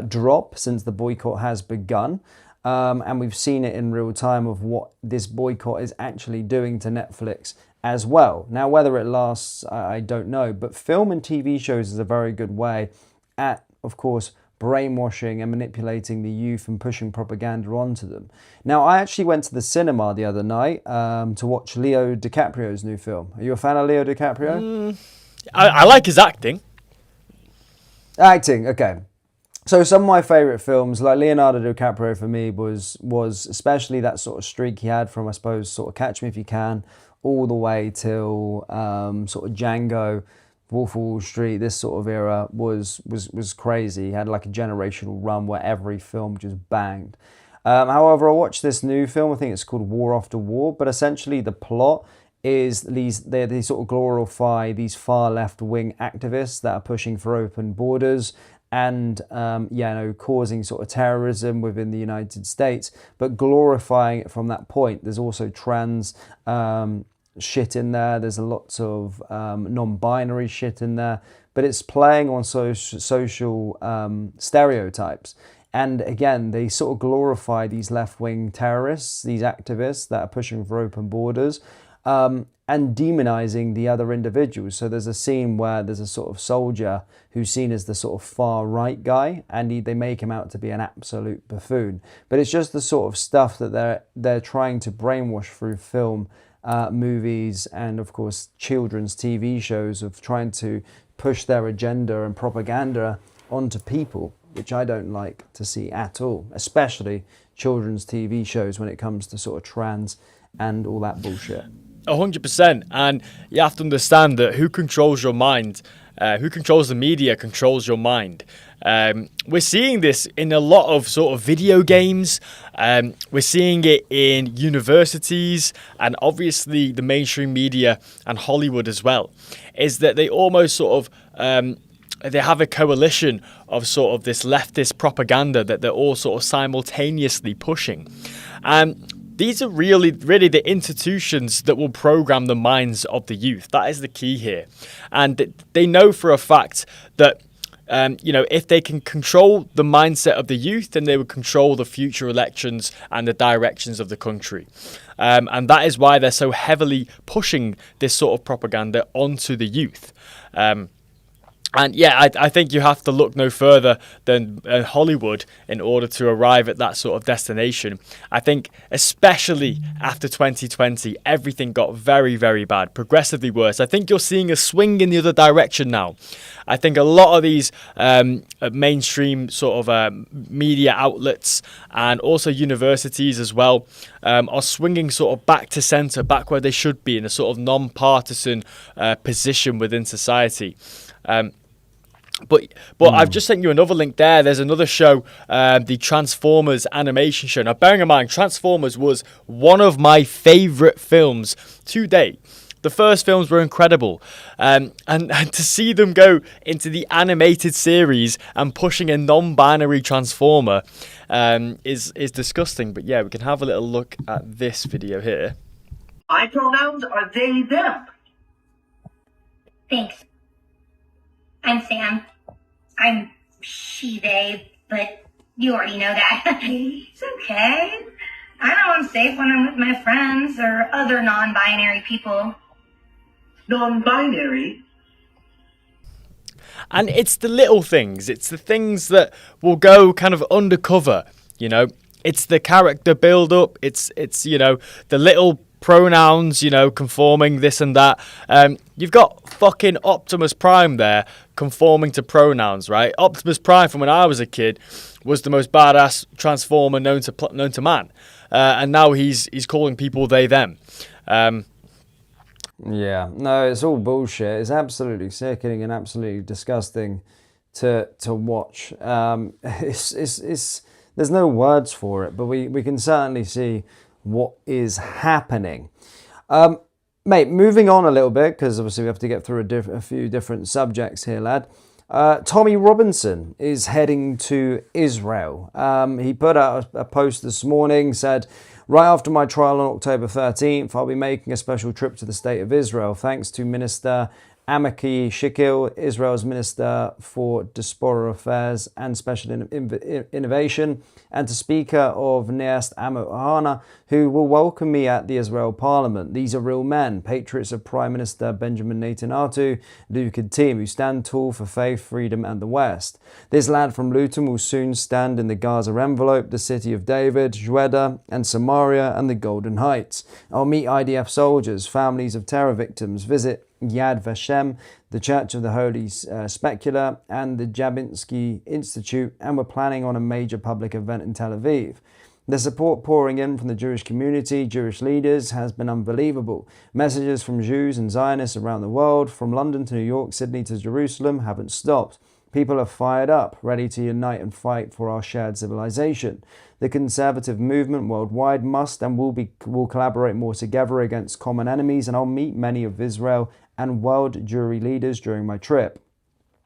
drop since the boycott has begun. And we've seen it in real time of what this boycott is actually doing to Netflix as well. Now, whether it lasts, I don't know, but film and TV shows is a very good way at, of course, brainwashing and manipulating the youth and pushing propaganda onto them. Now, I actually went to the cinema the other night to watch Leo DiCaprio's new film. Are you a fan of Leo DiCaprio? I like his acting. Acting, okay. So some of my favourite films, like Leonardo DiCaprio for me, was especially that sort of streak he had from, I suppose, sort of Catch Me If You Can, all the way till sort of Django, Wolf of Wall Street. This sort of era was crazy. He had like a generational run where every film just banged. However, I watched this new film. I think it's called War After War. But essentially, the plot is they sort of glorify these far left wing activists that are pushing for open borders and causing sort of terrorism within the United States, but glorifying it from that point. There's also trans shit in there. There's a lots of non-binary shit in there, but it's playing on social stereotypes. And again, they sort of glorify these left-wing terrorists, these activists that are pushing for open borders, and demonizing the other individuals. So there's a scene where there's a sort of soldier who's seen as the sort of far right guy, and they make him out to be an absolute buffoon. But it's just the sort of stuff that they're trying to brainwash through film, movies, and of course children's TV shows, of trying to push their agenda and propaganda onto people, which I don't like to see at all, especially children's TV shows when it comes to sort of trans and all that bullshit. 100%. And you have to understand that who controls your mind, who controls the media controls your mind. We're seeing this in a lot of sort of video games. We're seeing it in universities and obviously the mainstream media and Hollywood as well. Is that they almost sort of they have a coalition of sort of this leftist propaganda that they're all sort of simultaneously pushing. These are really the institutions that will program the minds of the youth. That is the key here. And they know for a fact that, if they can control the mindset of the youth, then they would control the future elections and the directions of the country. And that is why they're so heavily pushing this sort of propaganda onto the youth. And yeah, I think you have to look no further than Hollywood in order to arrive at that sort of destination. I think especially after 2020, everything got very, very bad, progressively worse. I think you're seeing a swing in the other direction now. I think a lot of these mainstream sort of media outlets and also universities as well are swinging sort of back to centre, back where they should be in a sort of non-partisan position within society. But I've just sent you another link there. There's another show, the Transformers animation show. Now, bearing in mind, Transformers was one of my favourite films to date. The first films were incredible. And to see them go into the animated series and pushing a non-binary Transformer is disgusting. But yeah, we can have a little look at this video here. My pronouns are they, them. Thanks. I'm Sam. I'm she, they, but you already know that. It's okay. I know I'm safe when I'm with my friends or other non-binary people. Non-binary? And it's the little things. It's the things that will go kind of undercover, It's the character build-up. It's the little pronouns, conforming this and that. You've got fucking Optimus Prime there conforming to pronouns, right? Optimus Prime from when I was a kid was the most badass Transformer known to man, and now he's calling people they them. Yeah, no, it's all bullshit. It's absolutely sickening and absolutely disgusting to watch. It's there's no words for it, but we can certainly see what is happening. Mate, moving on a little bit, because obviously we have to get through a few different subjects here, lad. Tommy Robinson is heading to Israel. He put out a post this morning, said, right after my trial on October 13th, I'll be making a special trip to the state of Israel, thanks to Minister Amaki Shikil, Israel's Minister for Diaspora Affairs and Special Innovation, and to Speaker of Knesset Amir Ohana, who will welcome me at the Israel Parliament. These are real men, patriots of Prime Minister Benjamin Netanyahu, Likud team, who stand tall for faith, freedom and the West. This lad from Luton will soon stand in the Gaza envelope, the city of David, Jueda and Samaria and the Golden Heights. I'll meet IDF soldiers, families of terror victims, visit Yad Vashem, the Church of the Holy Sepulchre, and the Jablonski Institute, and we're planning on a major public event in Tel Aviv. The support pouring in from the Jewish community, Jewish leaders, has been unbelievable. Messages from Jews and Zionists around the world, from London to New York, Sydney to Jerusalem, haven't stopped. People are fired up, ready to unite and fight for our shared civilization. The conservative movement worldwide must and will collaborate more together against common enemies, and I'll meet many of Israel and world Jewry leaders during my trip.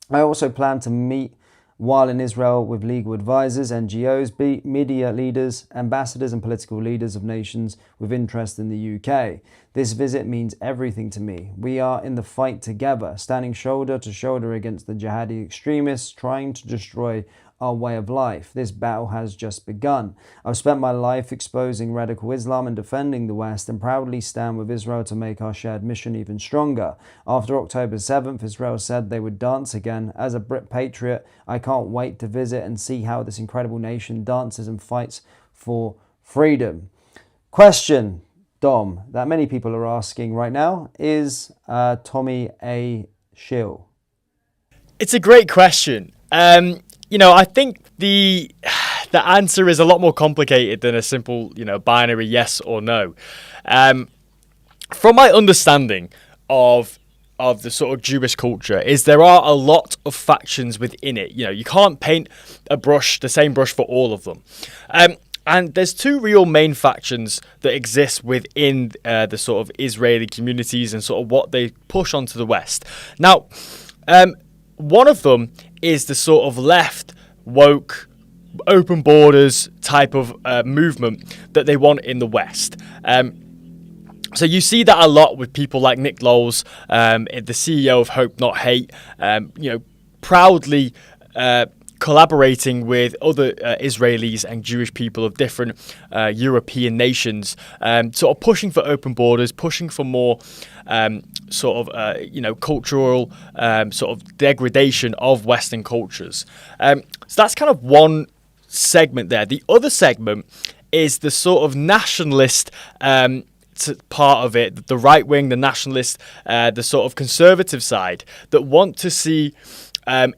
I also plan to meet while in Israel with legal advisors, NGOs, media leaders, ambassadors and political leaders of nations with interest in the UK. This visit means everything to me. We are in the fight together, standing shoulder to shoulder against the jihadi extremists trying to destroy our way of life. This battle has just begun. I've spent my life exposing radical Islam and defending the West, and proudly stand with Israel to make our shared mission even stronger. After October 7th, Israel said they would dance again. As a Brit patriot, I can't wait to visit and see how this incredible nation dances and fights for freedom. Question, Dom, that many people are asking right now is Tommy a shill? It's a great question. I think the answer is a lot more complicated than a simple, binary yes or no. from my understanding of the sort of Jewish culture, is there are a lot of factions within it. You know, you can't paint the same brush for all of them. And there's two real main factions that exist within the sort of Israeli communities and sort of what they push onto the West. Now, one of them is the sort of left, woke, open borders type of movement that they want in the West. So you see that a lot with people like Nick Lowles, the CEO of Hope Not Hate, proudly collaborating with other Israelis and Jewish people of different European nations, sort of pushing for open borders, pushing for more cultural sort of degradation of Western cultures. So that's kind of one segment there. The other segment is the sort of nationalist part of it, the right wing, the nationalist, the sort of conservative side that want to see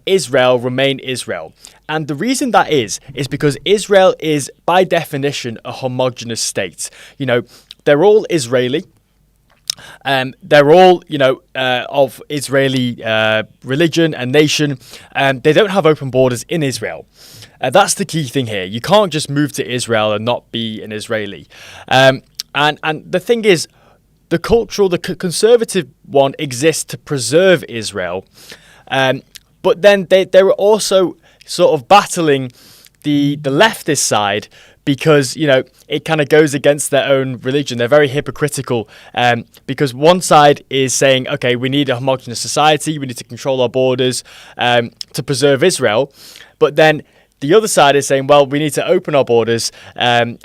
Israel remain Israel. And the reason that is because Israel is by definition a homogenous state. You know, they're all Israeli. They're all, of Israeli religion and nation. They don't have open borders in Israel. That's the key thing here. You can't just move to Israel and not be an Israeli. And the thing is, the conservative one exists to preserve Israel. But then they're also sort of battling the leftist side because, it kind of goes against their own religion. They're very hypocritical because one side is saying, okay, we need a homogenous society, we need to control our borders to preserve Israel. But then the other side is saying, well, we need to open our borders and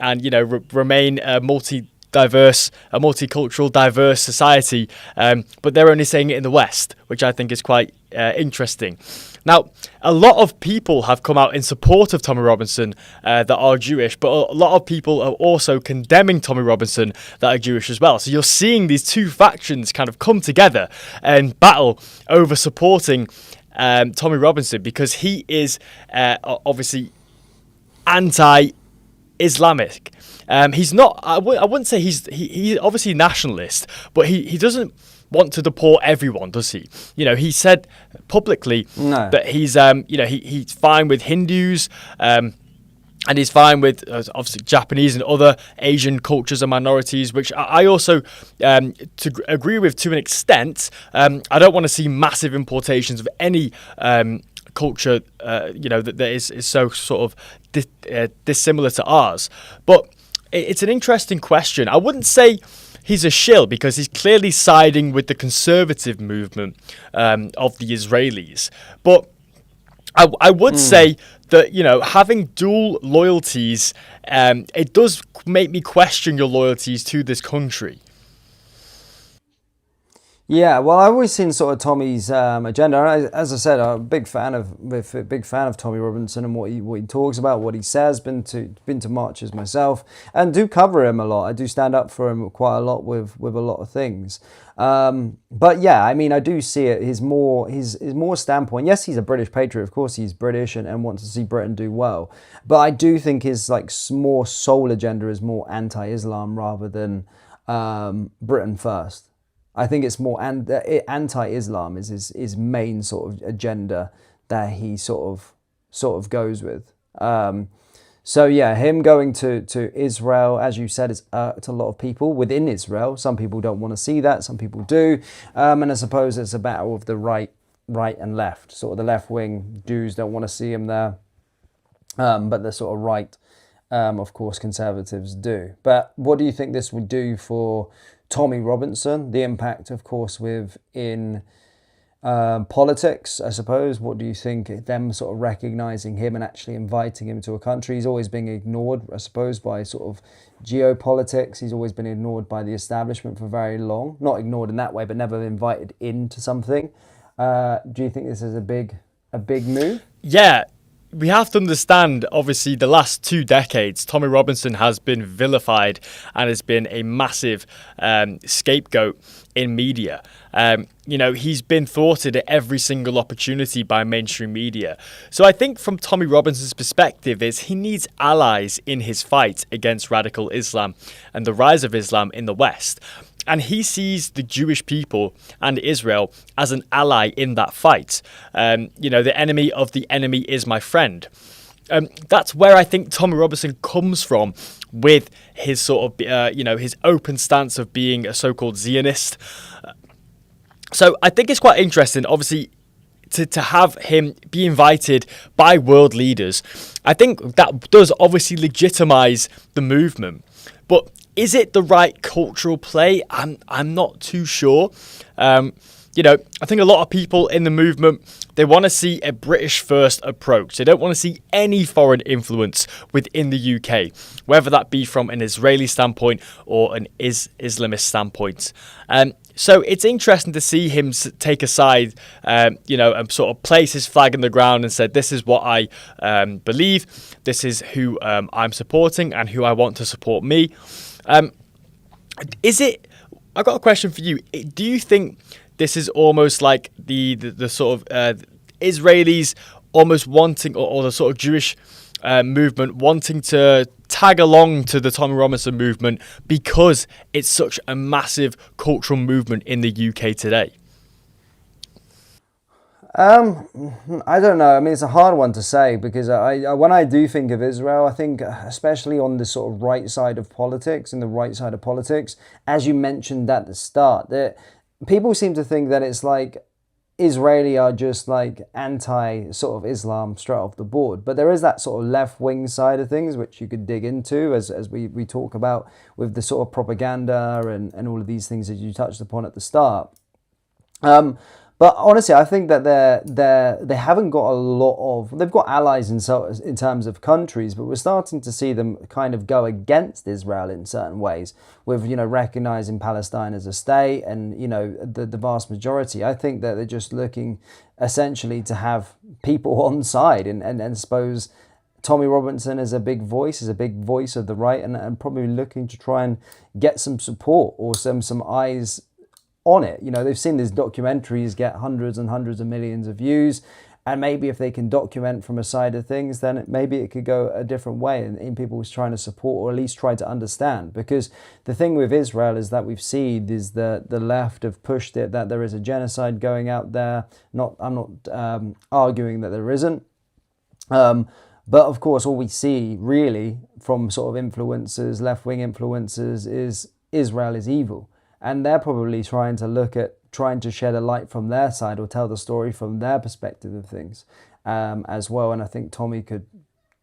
remain a multicultural, diverse society. But they're only saying it in the West, which I think is quite interesting. Now, a lot of people have come out in support of Tommy Robinson that are Jewish, but a lot of people are also condemning Tommy Robinson that are Jewish as well. So you're seeing these two factions kind of come together and battle over supporting Tommy Robinson because he is obviously anti-Islamic. He's not. I wouldn't say he's obviously nationalist, but he doesn't want to deport everyone, does he? He said publicly that he's he's fine with Hindus. And he's fine with, obviously, Japanese and other Asian cultures and minorities, which I also agree with to an extent. I don't want to see massive importations of any culture, that is so sort of dissimilar to ours. But it's an interesting question. I wouldn't say he's a shill because he's clearly siding with the conservative movement of the Israelis. But I would say that, having dual loyalties, it does make me question your loyalties to this country. Yeah, well, I've always seen sort of Tommy's agenda. As I said, I'm a big fan of Tommy Robinson and what he talks about, what he says. Been to marches myself and do cover him a lot. I do stand up for him quite a lot with a lot of things. But yeah, I mean, I do see it. His more standpoint. Yes, he's a British patriot. Of course, he's British and wants to see Britain do well. But I do think his more sole agenda is more anti-Islam rather than Britain first. I think it's more anti-Islam is his main sort of agenda that he sort of goes with. So yeah, him going to Israel, as you said, is to a lot of people within Israel. Some people don't want to see that, some people do, and I suppose it's a battle of the right and left. Sort of the left wing Jews don't want to see him there, but the sort of right, of course, conservatives do. But what do you think this would do for Tommy Robinson? The impact, of course, within politics, I suppose. What do you think, them sort of recognising him and actually inviting him to a country? He's always being ignored, I suppose, by sort of geopolitics. He's always been ignored by the establishment for very long. Not ignored in that way, but never invited into something. Do you think this is a big move? Yeah. We have to understand, obviously, the last 2 decades, Tommy Robinson has been vilified and has been a massive scapegoat in media. He's been thwarted at every single opportunity by mainstream media. So I think from Tommy Robinson's perspective is he needs allies in his fight against radical Islam and the rise of Islam in the West. And he sees the Jewish people and Israel as an ally in that fight. The enemy of the enemy is my friend. That's where I think Tommy Robinson comes from with his sort of, his open stance of being a so-called Zionist. So I think it's quite interesting, obviously, to have him be invited by world leaders. I think that does obviously legitimize the movement. But is it the right cultural play? I'm not too sure. I think a lot of people in the movement, they want to see a British first approach. They don't want to see any foreign influence within the UK, whether that be from an Israeli standpoint or an Islamist standpoint. So it's interesting to see him take a side, and sort of place his flag in the ground and said, this is what I believe, this is who I'm supporting and who I want to support me. I've got a question for you. Do you think this is almost like the sort of Israelis almost wanting, or the sort of Jewish movement wanting to tag along to the Tommy Robinson movement because it's such a massive cultural movement in the UK today? I don't know. I mean, it's a hard one to say because when I do think of Israel, I think especially on the sort of right side of politics, as you mentioned at the start, that people seem to think that it's like Israeli are just like anti sort of Islam straight off the board. But there is that sort of left wing side of things, which you could dig into as we talk about with the sort of propaganda and all of these things that you touched upon at the start. But honestly, I think that they haven't got a lot of, they've got allies in terms of countries, but we're starting to see them kind of go against Israel in certain ways with, recognizing Palestine as a state and, the vast majority. I think that they're just looking essentially to have people on side and suppose Tommy Robinson is a big voice of the right and probably looking to try and get some support or some eyes on it. They've seen these documentaries get hundreds and hundreds of millions of views, and maybe if they can document from a side of things, then maybe it could go a different way in people's trying to support or at least try to understand. Because the thing with Israel is that we've seen is the left have pushed it that there is a genocide going out there. I'm not arguing that there isn't. But of course, all we see really from sort of influencers, left-wing influencers, is Israel is evil. And they're probably trying to shed a light from their side or tell the story from their perspective of things as well. And I think Tommy could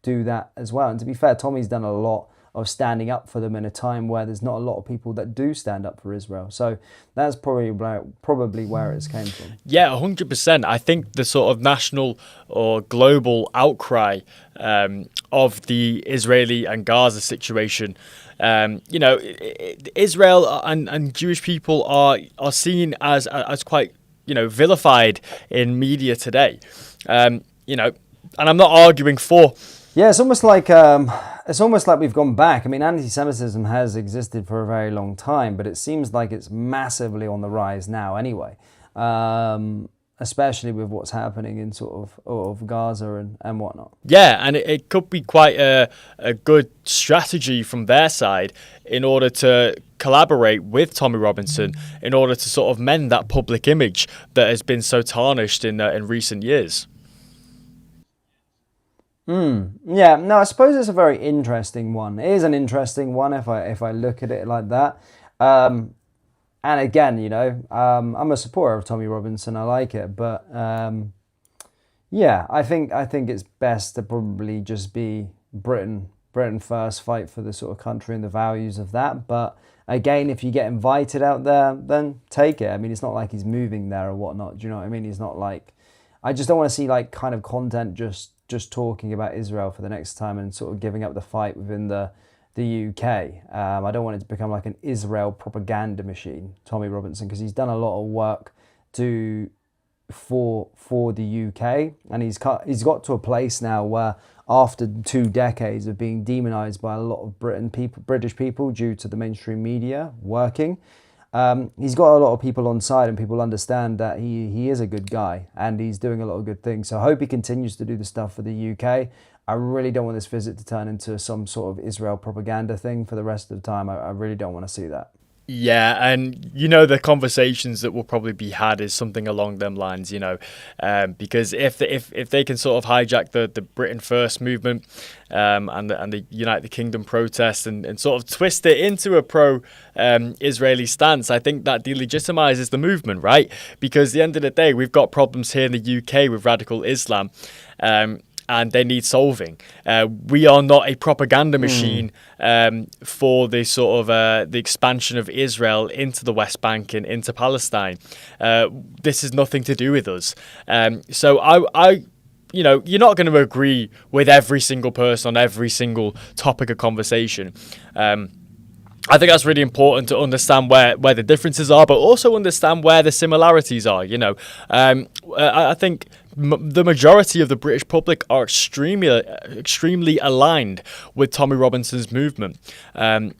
do that as well. And to be fair, Tommy's done a lot of standing up for them in a time where there's not a lot of people that do stand up for Israel. So that's probably where it's came from. Yeah, 100%. I think the sort of national or global outcry of the Israeli and Gaza situation, Israel and Jewish people are seen as quite, vilified in media today. And I'm not arguing for. Yeah, it's almost like we've gone back. I mean, anti-Semitism has existed for a very long time, but it seems like it's massively on the rise now anyway, especially with what's happening in sort of Gaza and whatnot. Yeah, and it could be quite a good strategy from their side in order to collaborate with Tommy Robinson in order to sort of mend that public image that has been so tarnished in recent years. Yeah, no, I suppose it's a very interesting one. It is an interesting one if I look at it like that. And again, I'm a supporter of Tommy Robinson. I like it, but yeah, I think it's best to probably just be Britain first, fight for the sort of country and the values of that. But again, if you get invited out there, then take it. I mean, it's not like he's moving there or whatnot. Do you know what I mean? He's not like, I just don't want to see like kind of content just talking about Israel for the next time and sort of giving up the fight within the UK. I don't want it to become like an Israel propaganda machine, Tommy Robinson, because he's done a lot of work for the UK, and he's got to a place now where after 2 decades of being demonized by a lot of British people due to the mainstream media working, he's got a lot of people on side and people understand that he is a good guy and he's doing a lot of good things. So I hope he continues to do the stuff for the UK. I really don't want this visit to turn into some sort of Israel propaganda thing for the rest of the time. I really don't want to see that. Yeah, and the conversations that will probably be had is something along them lines, because if they can sort of hijack the Britain First movement and the Unite the Kingdom protest and sort of twist it into a pro Israeli stance, I think that delegitimizes the movement, right? Because at the end of the day, we've got problems here in the UK with radical Islam. And they need solving. We are not a propaganda machine for the sort of the expansion of Israel into the West Bank and into Palestine. This has nothing to do with us. So I you're not going to agree with every single person on every single topic of conversation. I think that's really important to understand where the differences are, but also understand where the similarities are. I think the majority of the British public are extremely aligned with Tommy Robinson's movement. And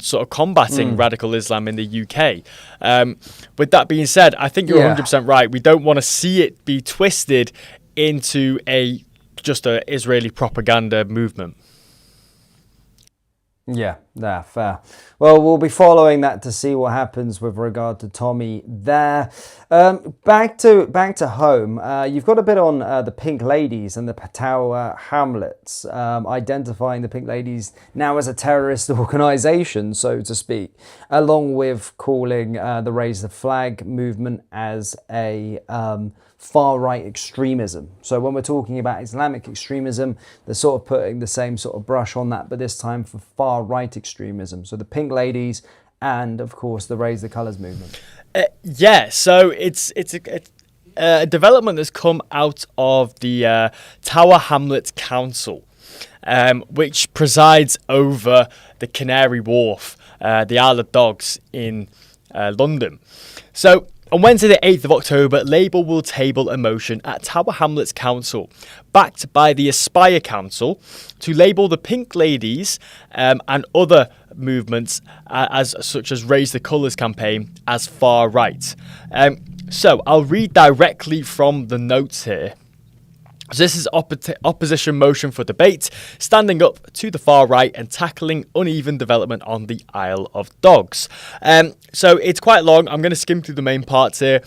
sort of combating radical Islam in the UK. With that being said, I think you're 100% right. We don't want to see it be twisted into just a Israeli propaganda movement. Yeah, fair. Well, we'll be following that to see what happens with regard to Tommy there. Back to home. You've got a bit on the Pink Ladies and the Tower Hamlets, identifying the Pink Ladies now as a terrorist organisation, so to speak, along with calling the Raise the Flag movement as a far-right extremism. So when we're talking about Islamic extremism, they're sort of putting the same sort of brush on that, but this time for far-right extremism. So the Pink Ladies and, of course, the Raise the Colours movement. So it's a development that's come out of the Tower Hamlets Council, which presides over the Canary Wharf, the Isle of Dogs in London. So on Wednesday the 8th of October, Labour will table a motion at Tower Hamlets Council, backed by the Aspire Council, to label the Pink Ladies and other movements such as Raise the Colours campaign as far right. So I'll read directly from the notes here. So this is opposition motion for debate, standing up to the far right and tackling uneven development on the Isle of Dogs. So it's quite long. I'm going to skim through the main parts here.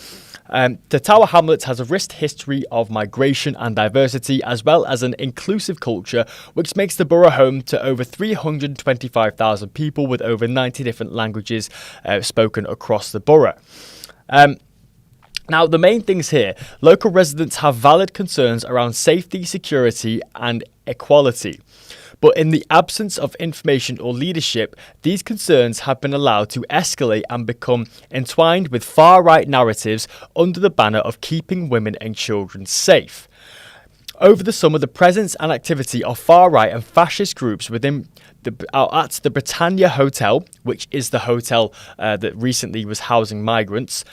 The Tower Hamlets has a rich history of migration and diversity, as well as an inclusive culture, which makes the borough home to over 325,000 people with over 90 different languages spoken across the borough. Now, the main things here, local residents have valid concerns around safety, security and equality. But in the absence of information or leadership, these concerns have been allowed to escalate and become entwined with far-right narratives under the banner of keeping women and children safe. Over the summer, the presence and activity of far-right and fascist groups at the Britannia Hotel, which is the hotel that recently was housing migrants,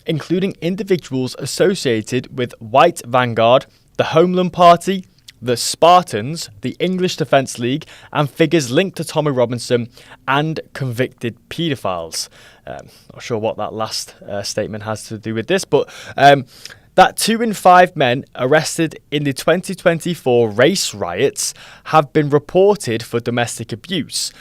including individuals associated with White Vanguard, the Homeland Party, the Spartans, the English Defence League, and figures linked to Tommy Robinson and convicted paedophiles. Not sure what that last statement has to do with this, but that 2 in 5 men arrested in the 2024 race riots have been reported for domestic abuse.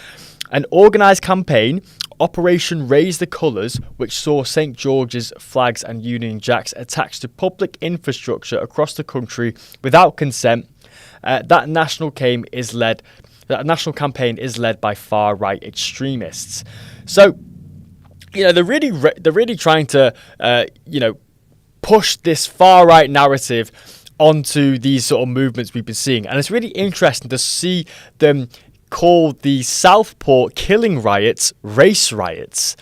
An organised campaign, Operation Raise the Colours, which saw St George's flags and Union Jacks attached to public infrastructure across the country without consent. That national campaign is led by far-right extremists. So, they're really trying to, push this far-right narrative onto these sort of movements we've been seeing, and it's really interesting to see them called the Southport killing riots race riots,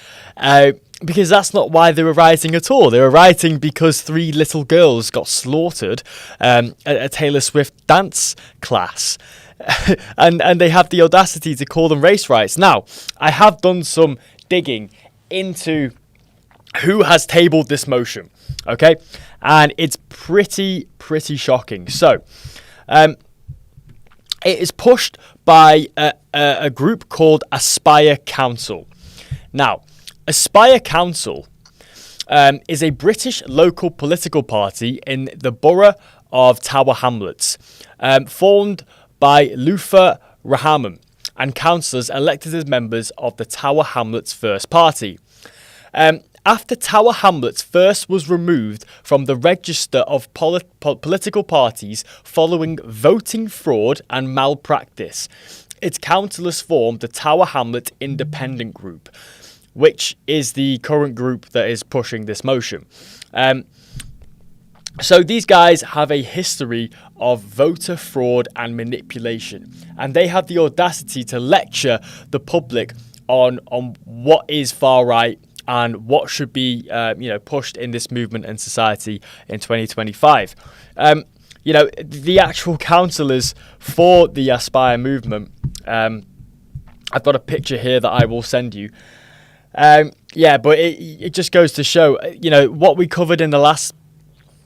because that's not why they were rioting at all. They were rioting because 3 little girls got slaughtered at a Taylor Swift dance class. and they have the audacity to call them race riots. Now, I have done some digging into who has tabled this motion, okay? And it's pretty shocking. So, it is pushed by a group called Aspire Council. Now, Aspire Council is a British local political party in the borough of Tower Hamlets, formed by Luther Rahman, and councillors elected as members of the Tower Hamlets First Party. After Tower Hamlets first was removed from the register of political parties following voting fraud and malpractice, its councillors formed the Tower Hamlet Independent Group, which is the current group that is pushing this motion. So these guys have a history of voter fraud and manipulation, and they have the audacity to lecture the public on what is far right and what should be pushed in this movement and society in 2025. The actual councillors for the Aspire movement, I've got a picture here that I will send you. But it just goes to show, what we covered in the last...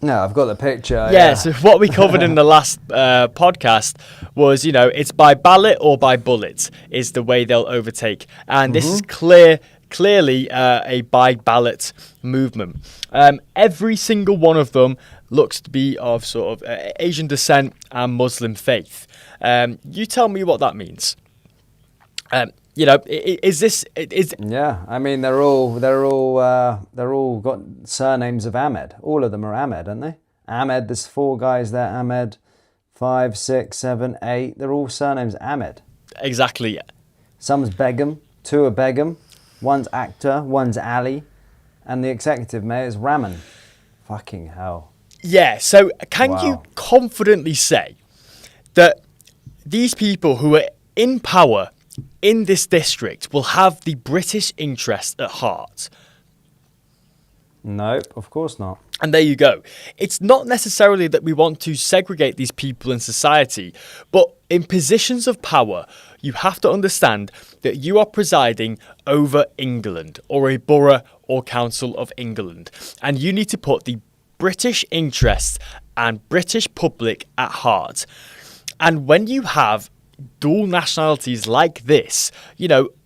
No, I've got the picture. Yeah, so what we covered in the last podcast was, it's by ballot or by bullet is the way they'll overtake. And this is clearly a by ballot movement. Every single one of them looks to be of sort of Asian descent and Muslim faith. You tell me what that means. Is this? Yeah, I mean they're all got surnames of Ahmed. All of them are Ahmed, aren't they? Ahmed. There's 4 guys there. Ahmed, 5, 6, 7, 8. They're all surnames Ahmed. Exactly. Some's Begum. 2 are Begum. One's Akhtar. One's Ali, and the executive mayor is Rahman. Fucking hell. Yeah. So can you confidently say that these people who are in power in this district will have the British interest at heart? Nope, of course not. And there you go. It's not necessarily that we want to segregate these people in society, but in positions of power, you have to understand that you are presiding over England or a borough or council of England, and you need to put the British interests and British public at heart. And when you have dual nationalities like this,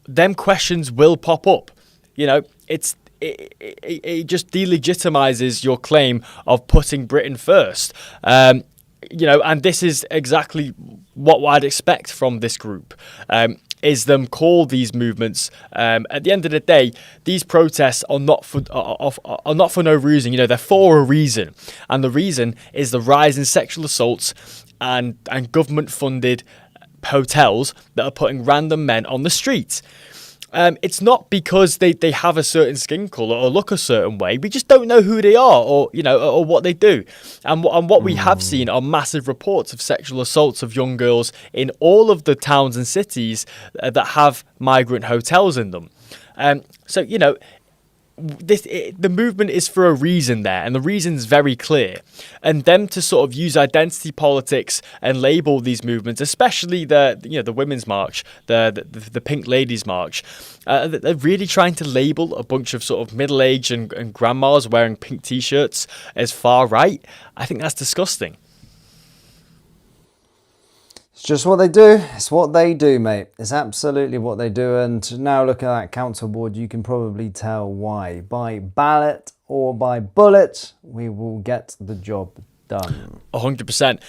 them questions will pop up. It just delegitimizes your claim of putting Britain first. And this is exactly what I'd expect from this group. Is them call these movements. At the end of the day, these protests are not for no reason. They're for a reason, and the reason is the rise in sexual assaults and government-funded hotels that are putting random men on the streets. It's not because they have a certain skin colour or look a certain way. We just don't know who they are or what they do. And what we have seen are massive reports of sexual assaults of young girls in all of the towns and cities that have migrant hotels in them. The movement is for a reason there, and the reason's very clear. And them to sort of use identity politics and label these movements, especially the Women's March, the Pink Ladies March, they're really trying to label a bunch of sort of middle-aged and grandmas wearing pink t-shirts as far right. I think that's disgusting. It's just what they do. It's what they do, mate. It's absolutely what they do. And now looking at that council board, you can probably tell why. By ballot or by bullet, we will get the job done. 100%.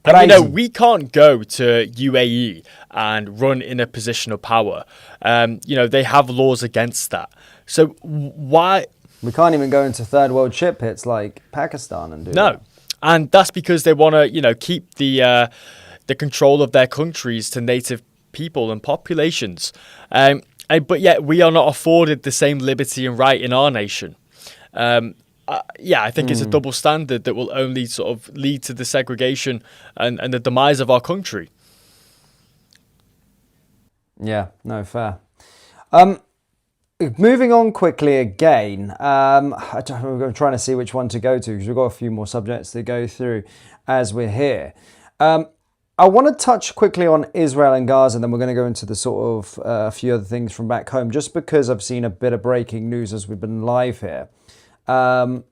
Crazy. We can't go to UAE and run in a position of power. They have laws against that. So why? We can't even go into third world shit pits like Pakistan and do that. No. And that's because they want to, keep the control of their countries to native people and populations. But yet we are not afforded the same liberty and right in our nation. I think it's a double standard that will only sort of lead to the segregation and the demise of our country. Yeah, no, fair. Moving on quickly again, I'm trying to see which one to go to because we've got a few more subjects to go through as we're here. I want to touch quickly on Israel and Gaza, and then we're going to go into the sort of a few other things from back home, just because I've seen a bit of breaking news as we've been live here, since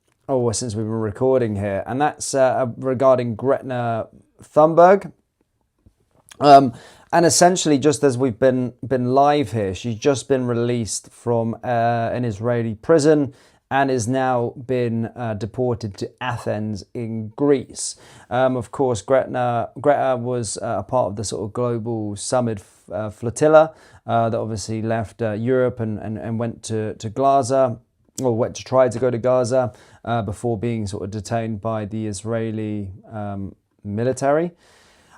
we've been recording here, and that's regarding Greta Thunberg. And essentially, just as we've been live here, she's just been released from an Israeli prison, and is now been deported to Athens in Greece. Of course, Greta was a part of the sort of global summit flotilla that obviously left Europe and went to Gaza, or went to try to go to Gaza before being sort of detained by the Israeli military.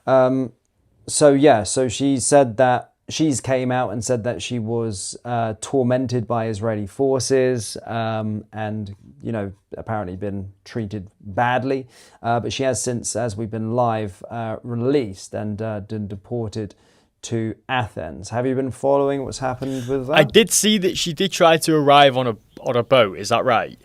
So she said that she's came out and said that she was tormented by Israeli forces and, you know, apparently been treated badly. But she has since, as we've been live, released and been deported to Athens. Have you been following what's happened with that? I did see that she did try to arrive on a boat. Is that right?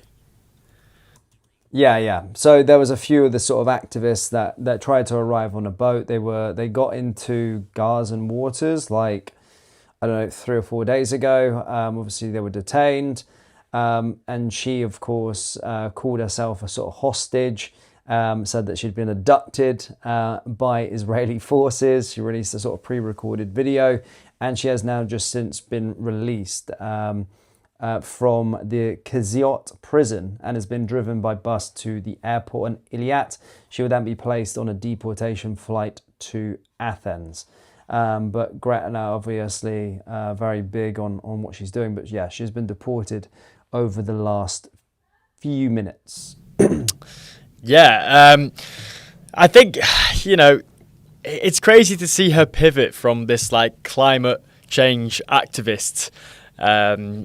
Yeah. So there was a few of the sort of activists that tried to arrive on a boat. They got into Gazan waters like, I don't know, 3 or 4 days ago. Obviously they were detained. And she, of course, called herself a sort of hostage, said that she'd been abducted by Israeli forces. She released a sort of pre-recorded video, and she has now just since been released from the Kiziot prison and has been driven by bus to the airport in Eilat. She will then be placed on a deportation flight to Athens. But Greta obviously very big on what she's doing. But yeah, she's been deported over the last few minutes. Yeah, I think, you know, it's crazy to see her pivot from this like climate change activist,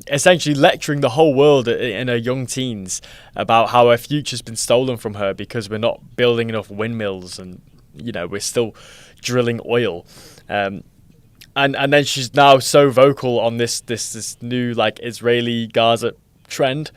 essentially lecturing the whole world in her young teens about how her future's been stolen from her because we're not building enough windmills and, you know, we're still drilling oil. And then she's now so vocal on this new like Israeli Gaza trend.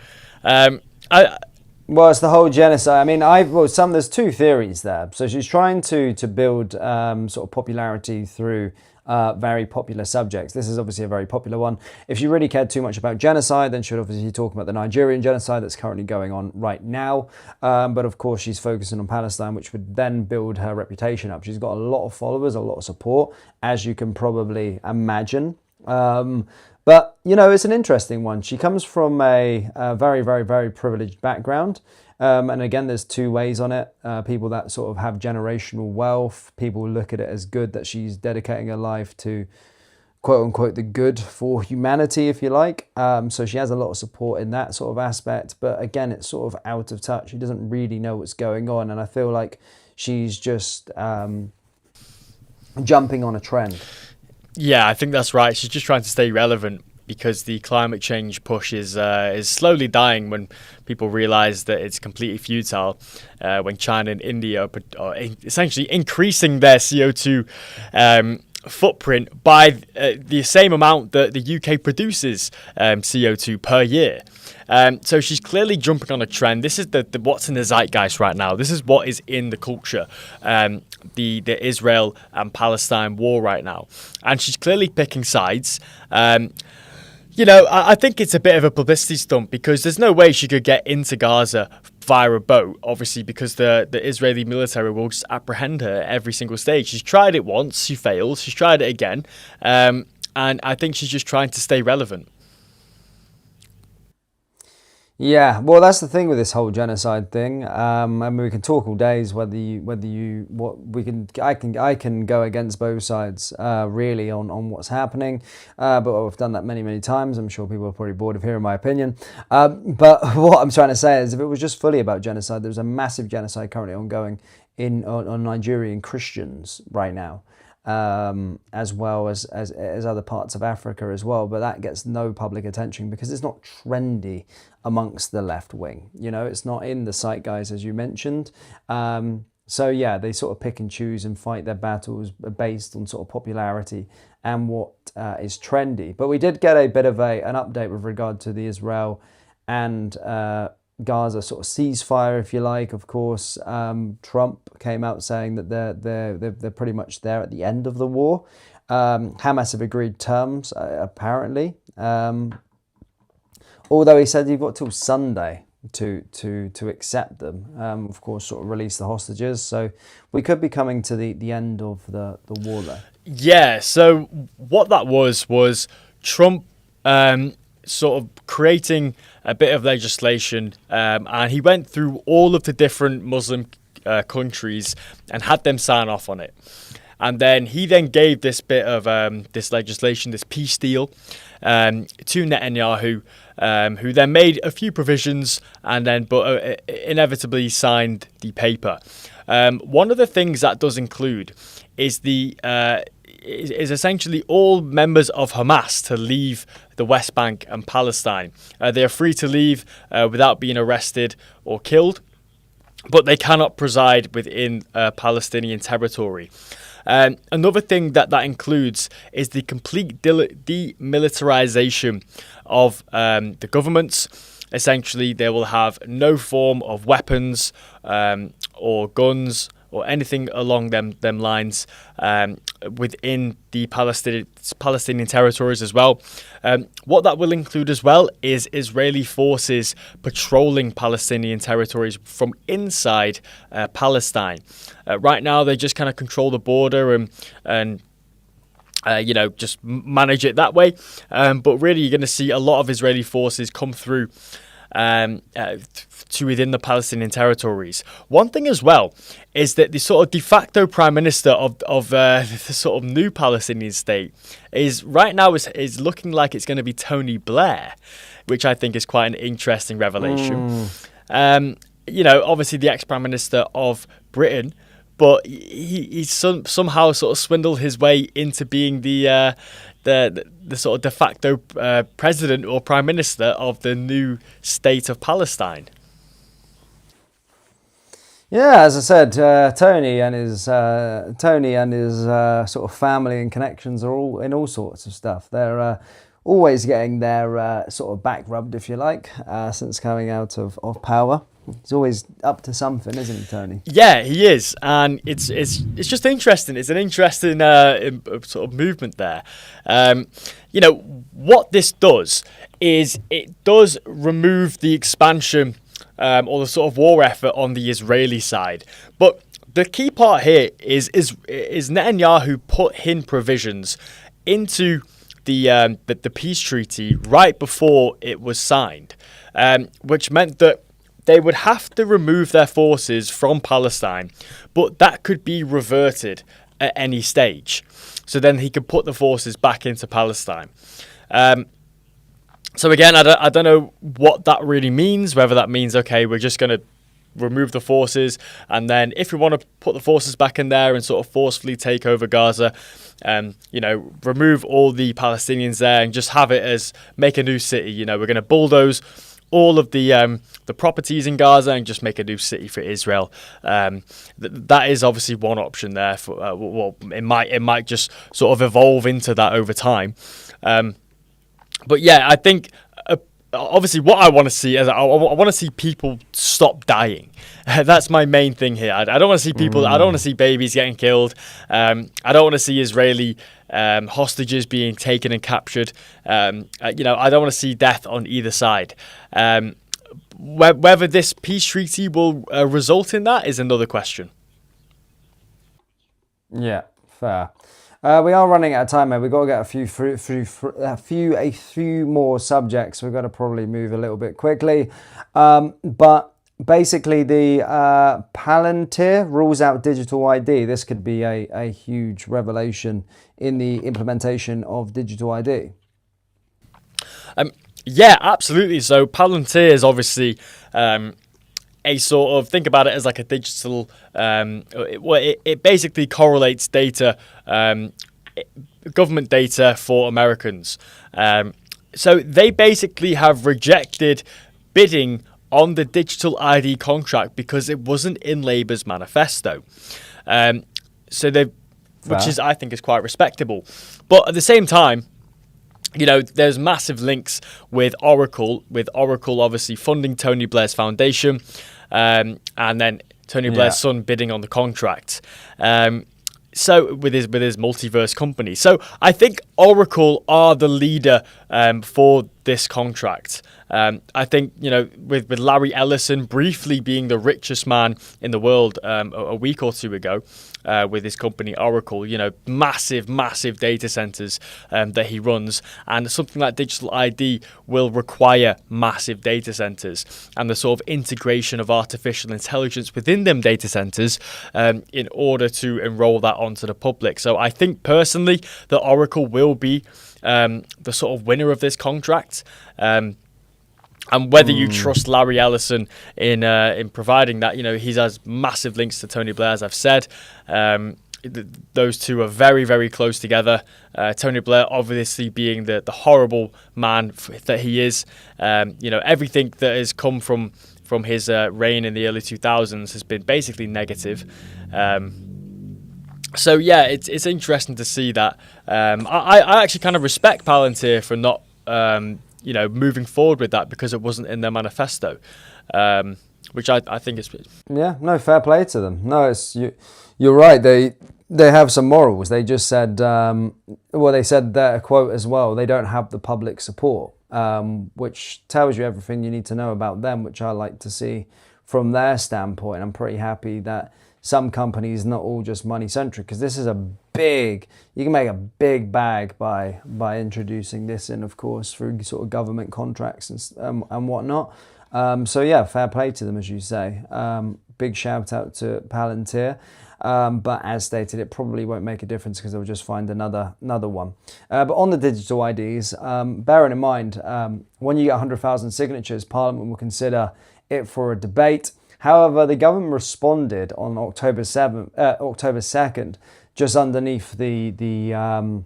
Well, it's the whole genocide. I mean, there's two theories there. So she's trying to build sort of popularity through very popular subjects. This is obviously a very popular one. If she really cared too much about genocide, then she'd obviously talk about the Nigerian genocide that's currently going on right now. But of course, she's focusing on Palestine, which would then build her reputation up. She's got a lot of followers, a lot of support, as you can probably imagine. But, you know, it's an interesting one. She comes from a very, very, very privileged background. And again, there's two ways on it. People that sort of have generational wealth, people look at it as good that she's dedicating her life to, quote unquote, the good for humanity, if you like. So she has a lot of support in that sort of aspect. But again, it's sort of out of touch. She doesn't really know what's going on. And I feel like she's just jumping on a trend. Yeah, I think that's right. She's just trying to stay relevant because the climate change push is slowly dying when people realize that it's completely futile. When China and India are essentially increasing their CO2 footprint by the same amount that the UK produces CO2 per year. So she's clearly jumping on a trend. This is the what's in the zeitgeist right now. This is what is in the culture, the Israel and Palestine war right now. And she's clearly picking sides. You know, I think it's a bit of a publicity stunt because there's no way she could get into Gaza via a boat, obviously, because the Israeli military will just apprehend her at every single stage. She's tried it once, she failed. She's tried it again. And I think she's just trying to stay relevant. Yeah, well, that's the thing with this whole genocide thing. I mean, we can talk all days I can go against both sides really on what's happening. But I've done that many times. I'm sure people are probably bored of hearing my opinion. But what I'm trying to say is, if it was just fully about genocide, there's a massive genocide currently ongoing on Nigerian Christians right now. As well as other parts of Africa as well, but that gets no public attention because it's not trendy amongst the left wing. You know, it's not in the zeitgeist, as you mentioned. So yeah, they sort of pick and choose and fight their battles based on sort of popularity and what is trendy. But we did get a bit of an update with regard to the Israel and Gaza sort of ceasefire, if you like. Of course, Trump came out saying that they're pretty much there at the end of the war. Hamas have agreed terms, apparently. Although he said you've got till Sunday to accept them. Of course, sort of release the hostages. So we could be coming to the end of the war there. Yeah. So what that was Trump sort of creating a bit of legislation, and he went through all of the different Muslim countries and had them sign off on it. And then he then gave this bit of this legislation, this peace deal, to Netanyahu, who then made a few provisions and then but inevitably signed the paper. One of the things that does include is is essentially all members of Hamas to leave the West Bank and Palestine. They are free to leave without being arrested or killed, but they cannot preside within Palestinian territory. Another thing that includes is the complete demilitarization of the governments. Essentially, they will have no form of weapons or guns or anything along them lines within the Palestinian territories as well. What that will include as well is Israeli forces patrolling Palestinian territories from inside Palestine. Right now, they just kind of control the border and just manage it that way. But really, you're going to see a lot of Israeli forces come through to within the Palestinian territories. One thing as well is that the sort of de facto prime minister of the sort of new Palestinian state is right now is looking like it's going to be Tony Blair, which I think is quite an interesting revelation. Obviously the ex-prime minister of Britain, but he's somehow sort of swindled his way into being the sort of de facto president or prime minister of the new state of Palestine. Yeah, as I said, Tony and his sort of family and connections are all in all sorts of stuff. They're always getting their sort of back rubbed, if you like, since coming out of power. He's always up to something, isn't he, Tony? Yeah, he is, and it's just interesting. It's an interesting sort of movement there. What this does is it does remove the expansion or the sort of war effort on the Israeli side, but the key part here is Netanyahu put in provisions into the peace treaty right before it was signed, which meant that they would have to remove their forces from Palestine, but that could be reverted at any stage. So then he could put the forces back into Palestine. So again, I don't know what that really means, whether that means, okay, we're just going to remove the forces, and then if we want to put the forces back in there and sort of forcefully take over Gaza, remove all the Palestinians there and just have it as make a new city. We're going to bulldoze all of the properties in Gaza and just make a new city for Israel. That is obviously one option there. For it might just sort of evolve into that over time. But yeah, I think obviously what I want to see is I want to see people stop dying. That's my main thing here. I don't want to see people. I don't want to see babies getting killed. I don't want to see Israeli hostages being taken and captured. I don't want to see death on either side. Whether this peace treaty will result in that is another question. Yeah, fair. We are running out of time, mate. We've got to get a few more subjects. We've got to probably move a little bit quickly. But basically, the Palantir rules out digital ID. This could be a huge revelation in the implementation of digital ID. Yeah, absolutely. So Palantir is obviously a sort of, think about it as like a digital, it basically correlates data, government data for Americans. So they basically have rejected bidding on the digital ID contract because it wasn't in Labour's manifesto. Which is, I think, is quite respectable. But at the same time, there's massive links with Oracle obviously funding Tony Blair's foundation, and then Tony Blair's son bidding on the contract. So with his multiverse company. So I think Oracle are the leader for this contract. I think, with Larry Ellison briefly being the richest man in the world a week or two ago, with his company Oracle. Massive data centers that he runs, and something like digital ID will require massive data centers and the sort of integration of artificial intelligence within them data centers in order to enroll that onto the public. So I think personally that Oracle will be the sort of winner of this contract. And whether you trust Larry Ellison in providing that, he has massive links to Tony Blair, as I've said. Those two are very, very close together. Tony Blair obviously being the horrible man that he is. Everything that has come from his reign in the early 2000s has been basically negative. So yeah, it's interesting to see that. I actually kind of respect Palantir for not moving forward with that, because it wasn't in their manifesto, which I think is... Yeah, no, fair play to them. No, you're right. They have some morals. They just said, they said their quote as well, they don't have the public support, which tells you everything you need to know about them, which I like to see from their standpoint. I'm pretty happy that some companies, not all just money centric, because this is you can make a big bag by introducing this in, of course, through sort of government contracts and whatnot. So yeah, fair play to them, as you say. Big shout out to Palantir. But as stated, it probably won't make a difference because they'll just find another one. But on the digital IDs, bearing in mind, when you get 100,000 signatures, Parliament will consider it for a debate. However, the government responded on October 2nd, just underneath the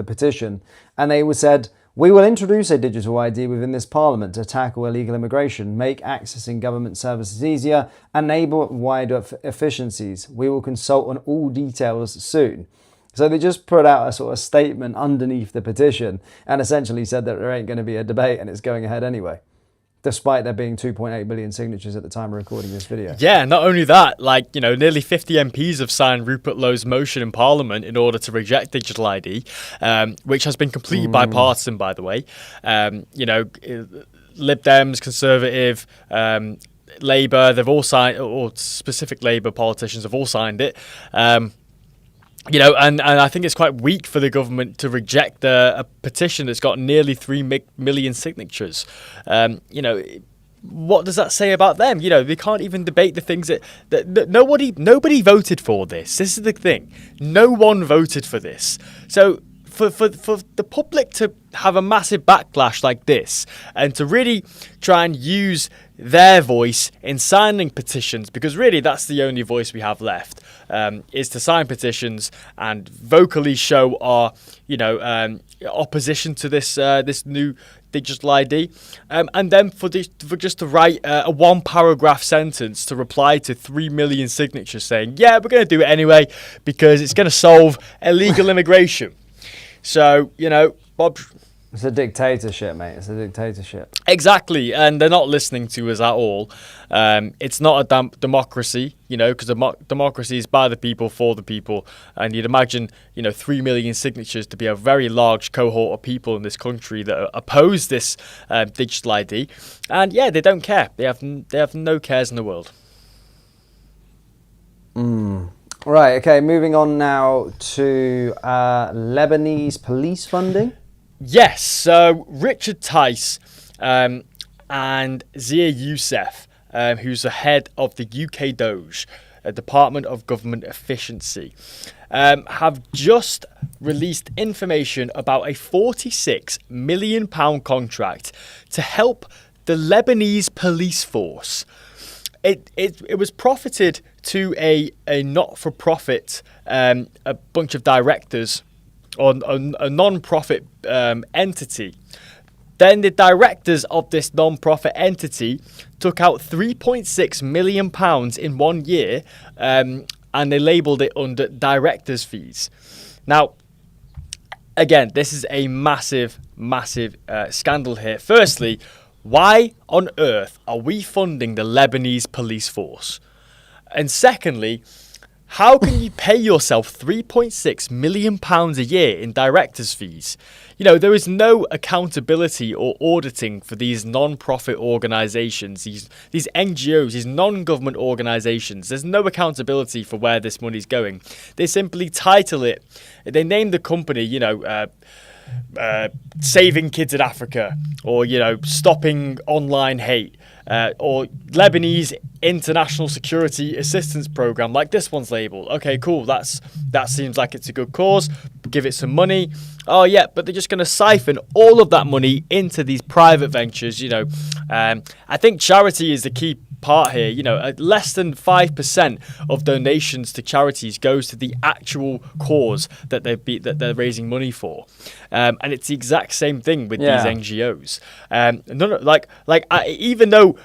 petition, and they said, "We will introduce a digital ID within this Parliament to tackle illegal immigration, make accessing government services easier, enable wider efficiencies. We will consult on all details soon." So they just put out a sort of statement underneath the petition and essentially said that there ain't going to be a debate and it's going ahead anyway, despite there being 2.8 million signatures at the time of recording this video. Yeah, not only that, nearly 50 MPs have signed Rupert Lowe's motion in Parliament in order to reject digital ID, which has been completely bipartisan, by the way. Lib Dems, Conservative, Labour, they've all signed, or specific Labour politicians have all signed it. And I think it's quite weak for the government to reject a petition that's got nearly 3 million signatures. What does that say about them? They can't even debate the things that nobody voted for this. This is the thing. No one voted for this. So for the public to have a massive backlash like this and to really try and use their voice in signing petitions, because really that's the only voice we have left, is to sign petitions and vocally show our opposition to this new digital ID, and then for just to write a 1-paragraph sentence to reply to 3 million signatures saying, yeah, we're going to do it anyway because it's going to solve illegal immigration. So, Bob... It's a dictatorship, mate. It's a dictatorship. Exactly, and they're not listening to us at all. It's not a democracy, because democracy is by the people, for the people. And you'd imagine, 3 million signatures to be a very large cohort of people in this country that oppose this digital ID. And yeah, they don't care. They have no cares in the world. Right, okay, moving on now to Lebanese police funding. Yes, so Richard Tice and Zia Youssef, who's the head of the UK DOGE, Department of Government Efficiency, have just released information about a £46 million contract to help the Lebanese police force. It was profited to a not-for-profit, a bunch of directors, or a non-profit entity. Then the directors of this non-profit entity took out £3.6 million in 1 year, and they labelled it under directors' fees. Now, again, this is a massive scandal here. Firstly, why on earth are we funding the Lebanese police force? And secondly, how can you pay yourself £3.6 million a year in director's fees? You know, there is no accountability or auditing for these non-profit organisations, these NGOs, these non-government organisations. There's no accountability for where this money's going. They simply title it, they name the company, you know, Saving Kids in Africa, or, you know, Stopping Online Hate, or Lebanese International Security Assistance Program, like this one's labelled. Okay, cool, that seems like it's a good cause. Give it some money. Oh yeah, but they're just going to siphon all of that money into these private ventures. You know, I think charity is the key part here. You know, less than 5% of donations to charities goes to the actual cause that they're raising money for, and it's the exact same thing with these NGOs. Even though,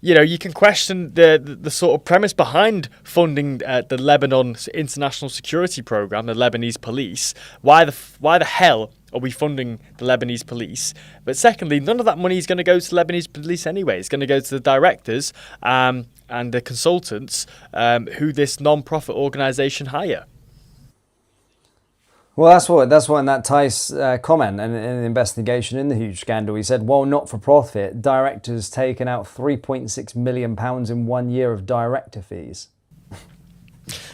you know, you can question the sort of premise behind funding the Lebanon International Security Program, the Lebanese police. Why the hell are we funding the Lebanese police? But secondly, none of that money is going to go to the Lebanese police anyway. It's going to go to the directors and the consultants who this non-profit organisation hire. Well, that's what in that Tice comment and in an investigation in the huge scandal, he said, while not for profit, directors taken out £3.6 million in 1 year of director fees.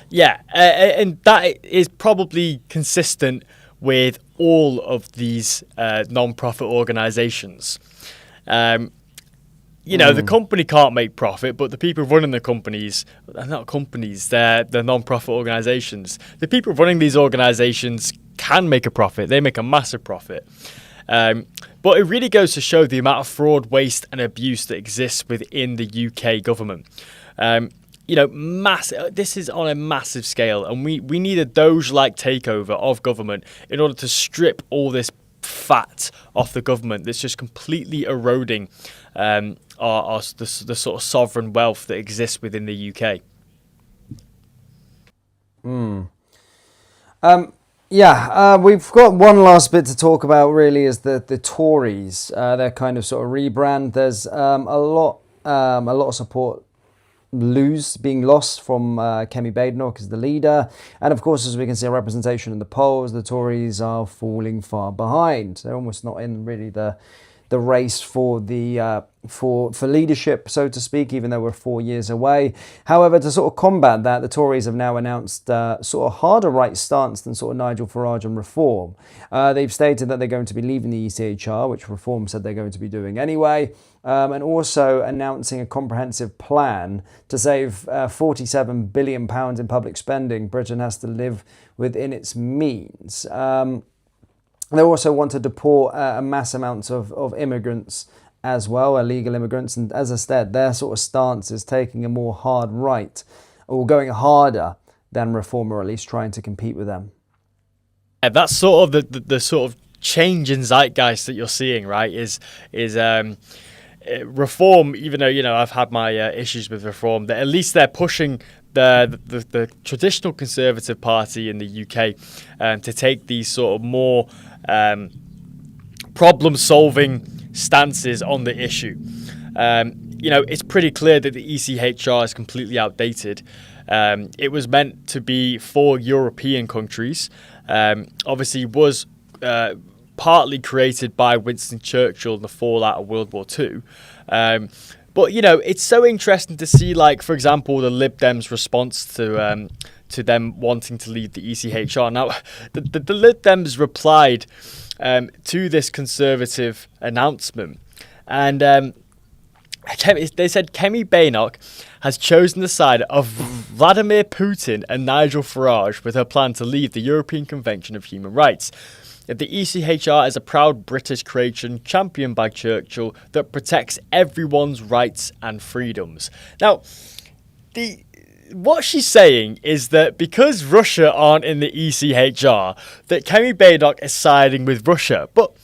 Yeah, and that is probably consistent with all of these non-profit organisations. You know, the company can't make profit, but the people running the companies, they're not companies, they're non-profit organisations. The people running these organisations can make a profit. They make a massive profit. But it really goes to show the amount of fraud, waste and abuse that exists within the UK government. You know, this is on a massive scale, and we need a Doge-like takeover of government in order to strip all this fat off the government that's just completely eroding the sort of sovereign wealth that exists within the UK. We've got one last bit to talk about, really, is the Tories. Their kind of sort of rebrand. There's a lot of support being lost from Kemi Badenoch as the leader, and of course, as we can see, a representation in the polls, the Tories are falling far behind. They're almost not in really the race for the for leadership, so to speak, even though we're 4 years away. However, to sort of combat that, the Tories have now announced sort of harder right stance than sort of Nigel Farage on reform. They've stated that they're going to be leaving the ECHR, which Reform said they're going to be doing anyway, and also announcing a comprehensive plan to save £47 billion in public spending. Britain has to live within its means. They also want to deport a mass amounts of immigrants as well, illegal immigrants. And as I said, their sort of stance is taking a more hard right, or going harder than Reform, or at least trying to compete with them. Yeah, that's sort of the sort of change in zeitgeist that you're seeing, right? Is Reform, even though, you know, I've had my issues with Reform, that at least they're pushing the traditional Conservative Party in the UK to take these sort of more problem-solving stances on the issue. You know, it's pretty clear that the ECHR is completely outdated. It was meant to be for European countries. Obviously, was partly created by Winston Churchill in the fallout of World War II. But, you know, it's so interesting to see, like, for example, the Lib Dems' response to them wanting to leave the ECHR. Now, the Lib Dems replied to this Conservative announcement, and they said Kemi Badenoch has chosen the side of Vladimir Putin and Nigel Farage with her plan to leave the European Convention of Human Rights. The ECHR is a proud British creation championed by Churchill that protects everyone's rights and freedoms. Now, what she's saying is that because Russia aren't in the ECHR, that Kemi Badenoch is siding with Russia. But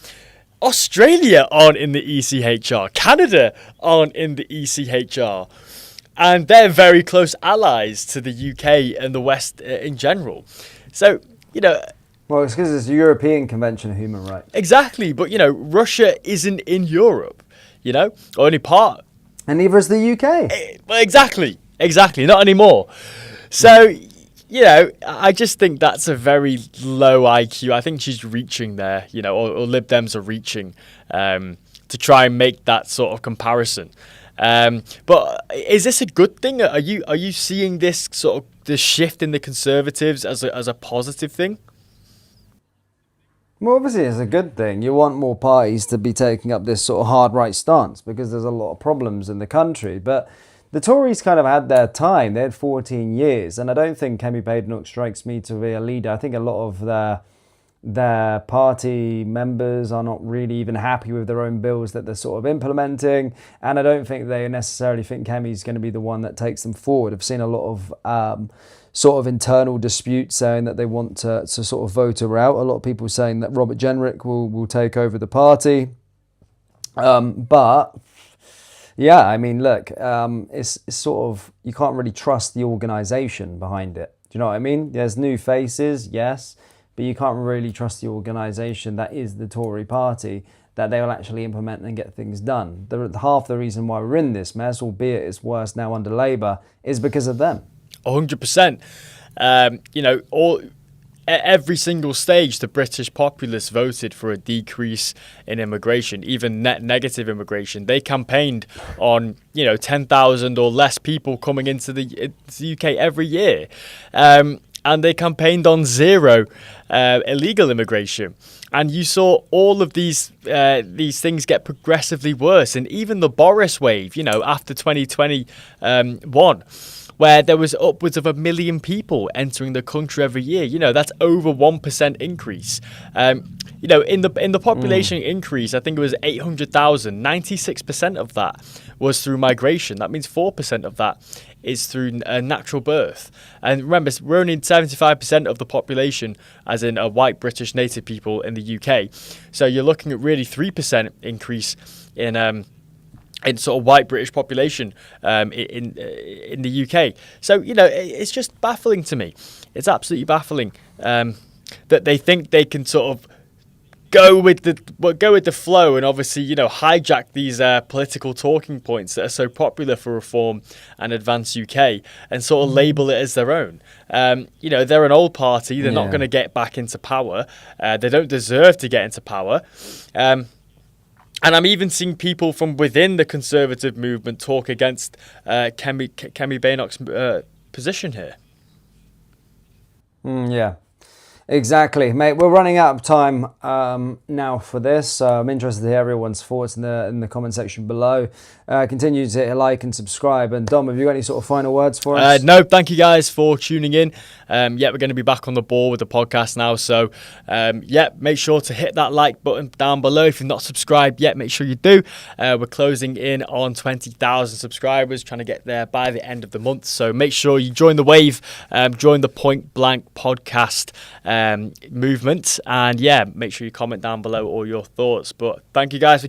Australia aren't in the ECHR. Canada aren't in the ECHR. And they're very close allies to the UK and the West in general. So, you know... Well, it's because it's the European Convention of Human Rights. Exactly, but, you know, Russia isn't in Europe, you know, or only part. And neither is the UK. Well, exactly, not anymore. So, I just think that's a very low IQ. I think she's reaching there, or Lib Dems are reaching to try and make that sort of comparison. But is this a good thing? Are you seeing this sort of the shift in the Conservatives as a positive thing? Well, obviously, it's a good thing. You want more parties to be taking up this sort of hard right stance because there's a lot of problems in the country. But the Tories kind of had their time. They had 14 years. And I don't think Kemi Badenoch strikes me to be a leader. I think a lot of their party members are not really even happy with their own bills that they're sort of implementing. And I don't think they necessarily think Kemi's going to be the one that takes them forward. I've seen a lot of sort of internal disputes saying that they want to sort of vote her out. A lot of people saying that Robert Jenrick will take over the party. But yeah, I mean, look, it's sort of, you can't really trust the organisation behind it. Do you know what I mean? There's new faces, yes, but you can't really trust the organisation that is the Tory party, that they will actually implement and get things done. Half the reason why we're in this mess, albeit it's worse now under Labour, is because of them. 100%. Every single stage, the British populace voted for a decrease in immigration, even net negative immigration. They campaigned on, 10,000 or less people coming into the UK every year. And they campaigned on zero illegal immigration. And you saw all of these things get progressively worse. And even the Boris wave, after 2021, where there was upwards of 1 million people entering the country every year. That's over 1% increase. In the population increase, I think it was 800,000. 96% of that was through migration. That means 4% of that is through natural birth. And remember, we're only 75% of the population, as in a white British native people in the UK. So you're looking at really 3% increase in sort of white British population in the UK. So, it's just baffling to me. It's absolutely baffling that they think they can sort of go with the flow and obviously, hijack these political talking points that are so popular for Reform and Advance UK and sort of label it as their own. They're an old party. They're not going to get back into power. They don't deserve to get into power. And I'm even seeing people from within the Conservative movement talk against Kemi Badenoch's position here. Yeah, exactly, mate. We're running out of time now for this. I'm interested to hear everyone's thoughts in the comment section below. Continue to hit like and subscribe. And Dom, have you got any sort of final words for us? No, thank you guys for tuning in. We're going to be back on the ball with the podcast now. So, make sure to hit that like button down below. If you're not subscribed yet, make sure you do. We're closing in on 20,000 subscribers, trying to get there by the end of the month. So make sure you join the wave, join the Point Blank podcast movement. And make sure you comment down below all your thoughts. But thank you guys for tuning in.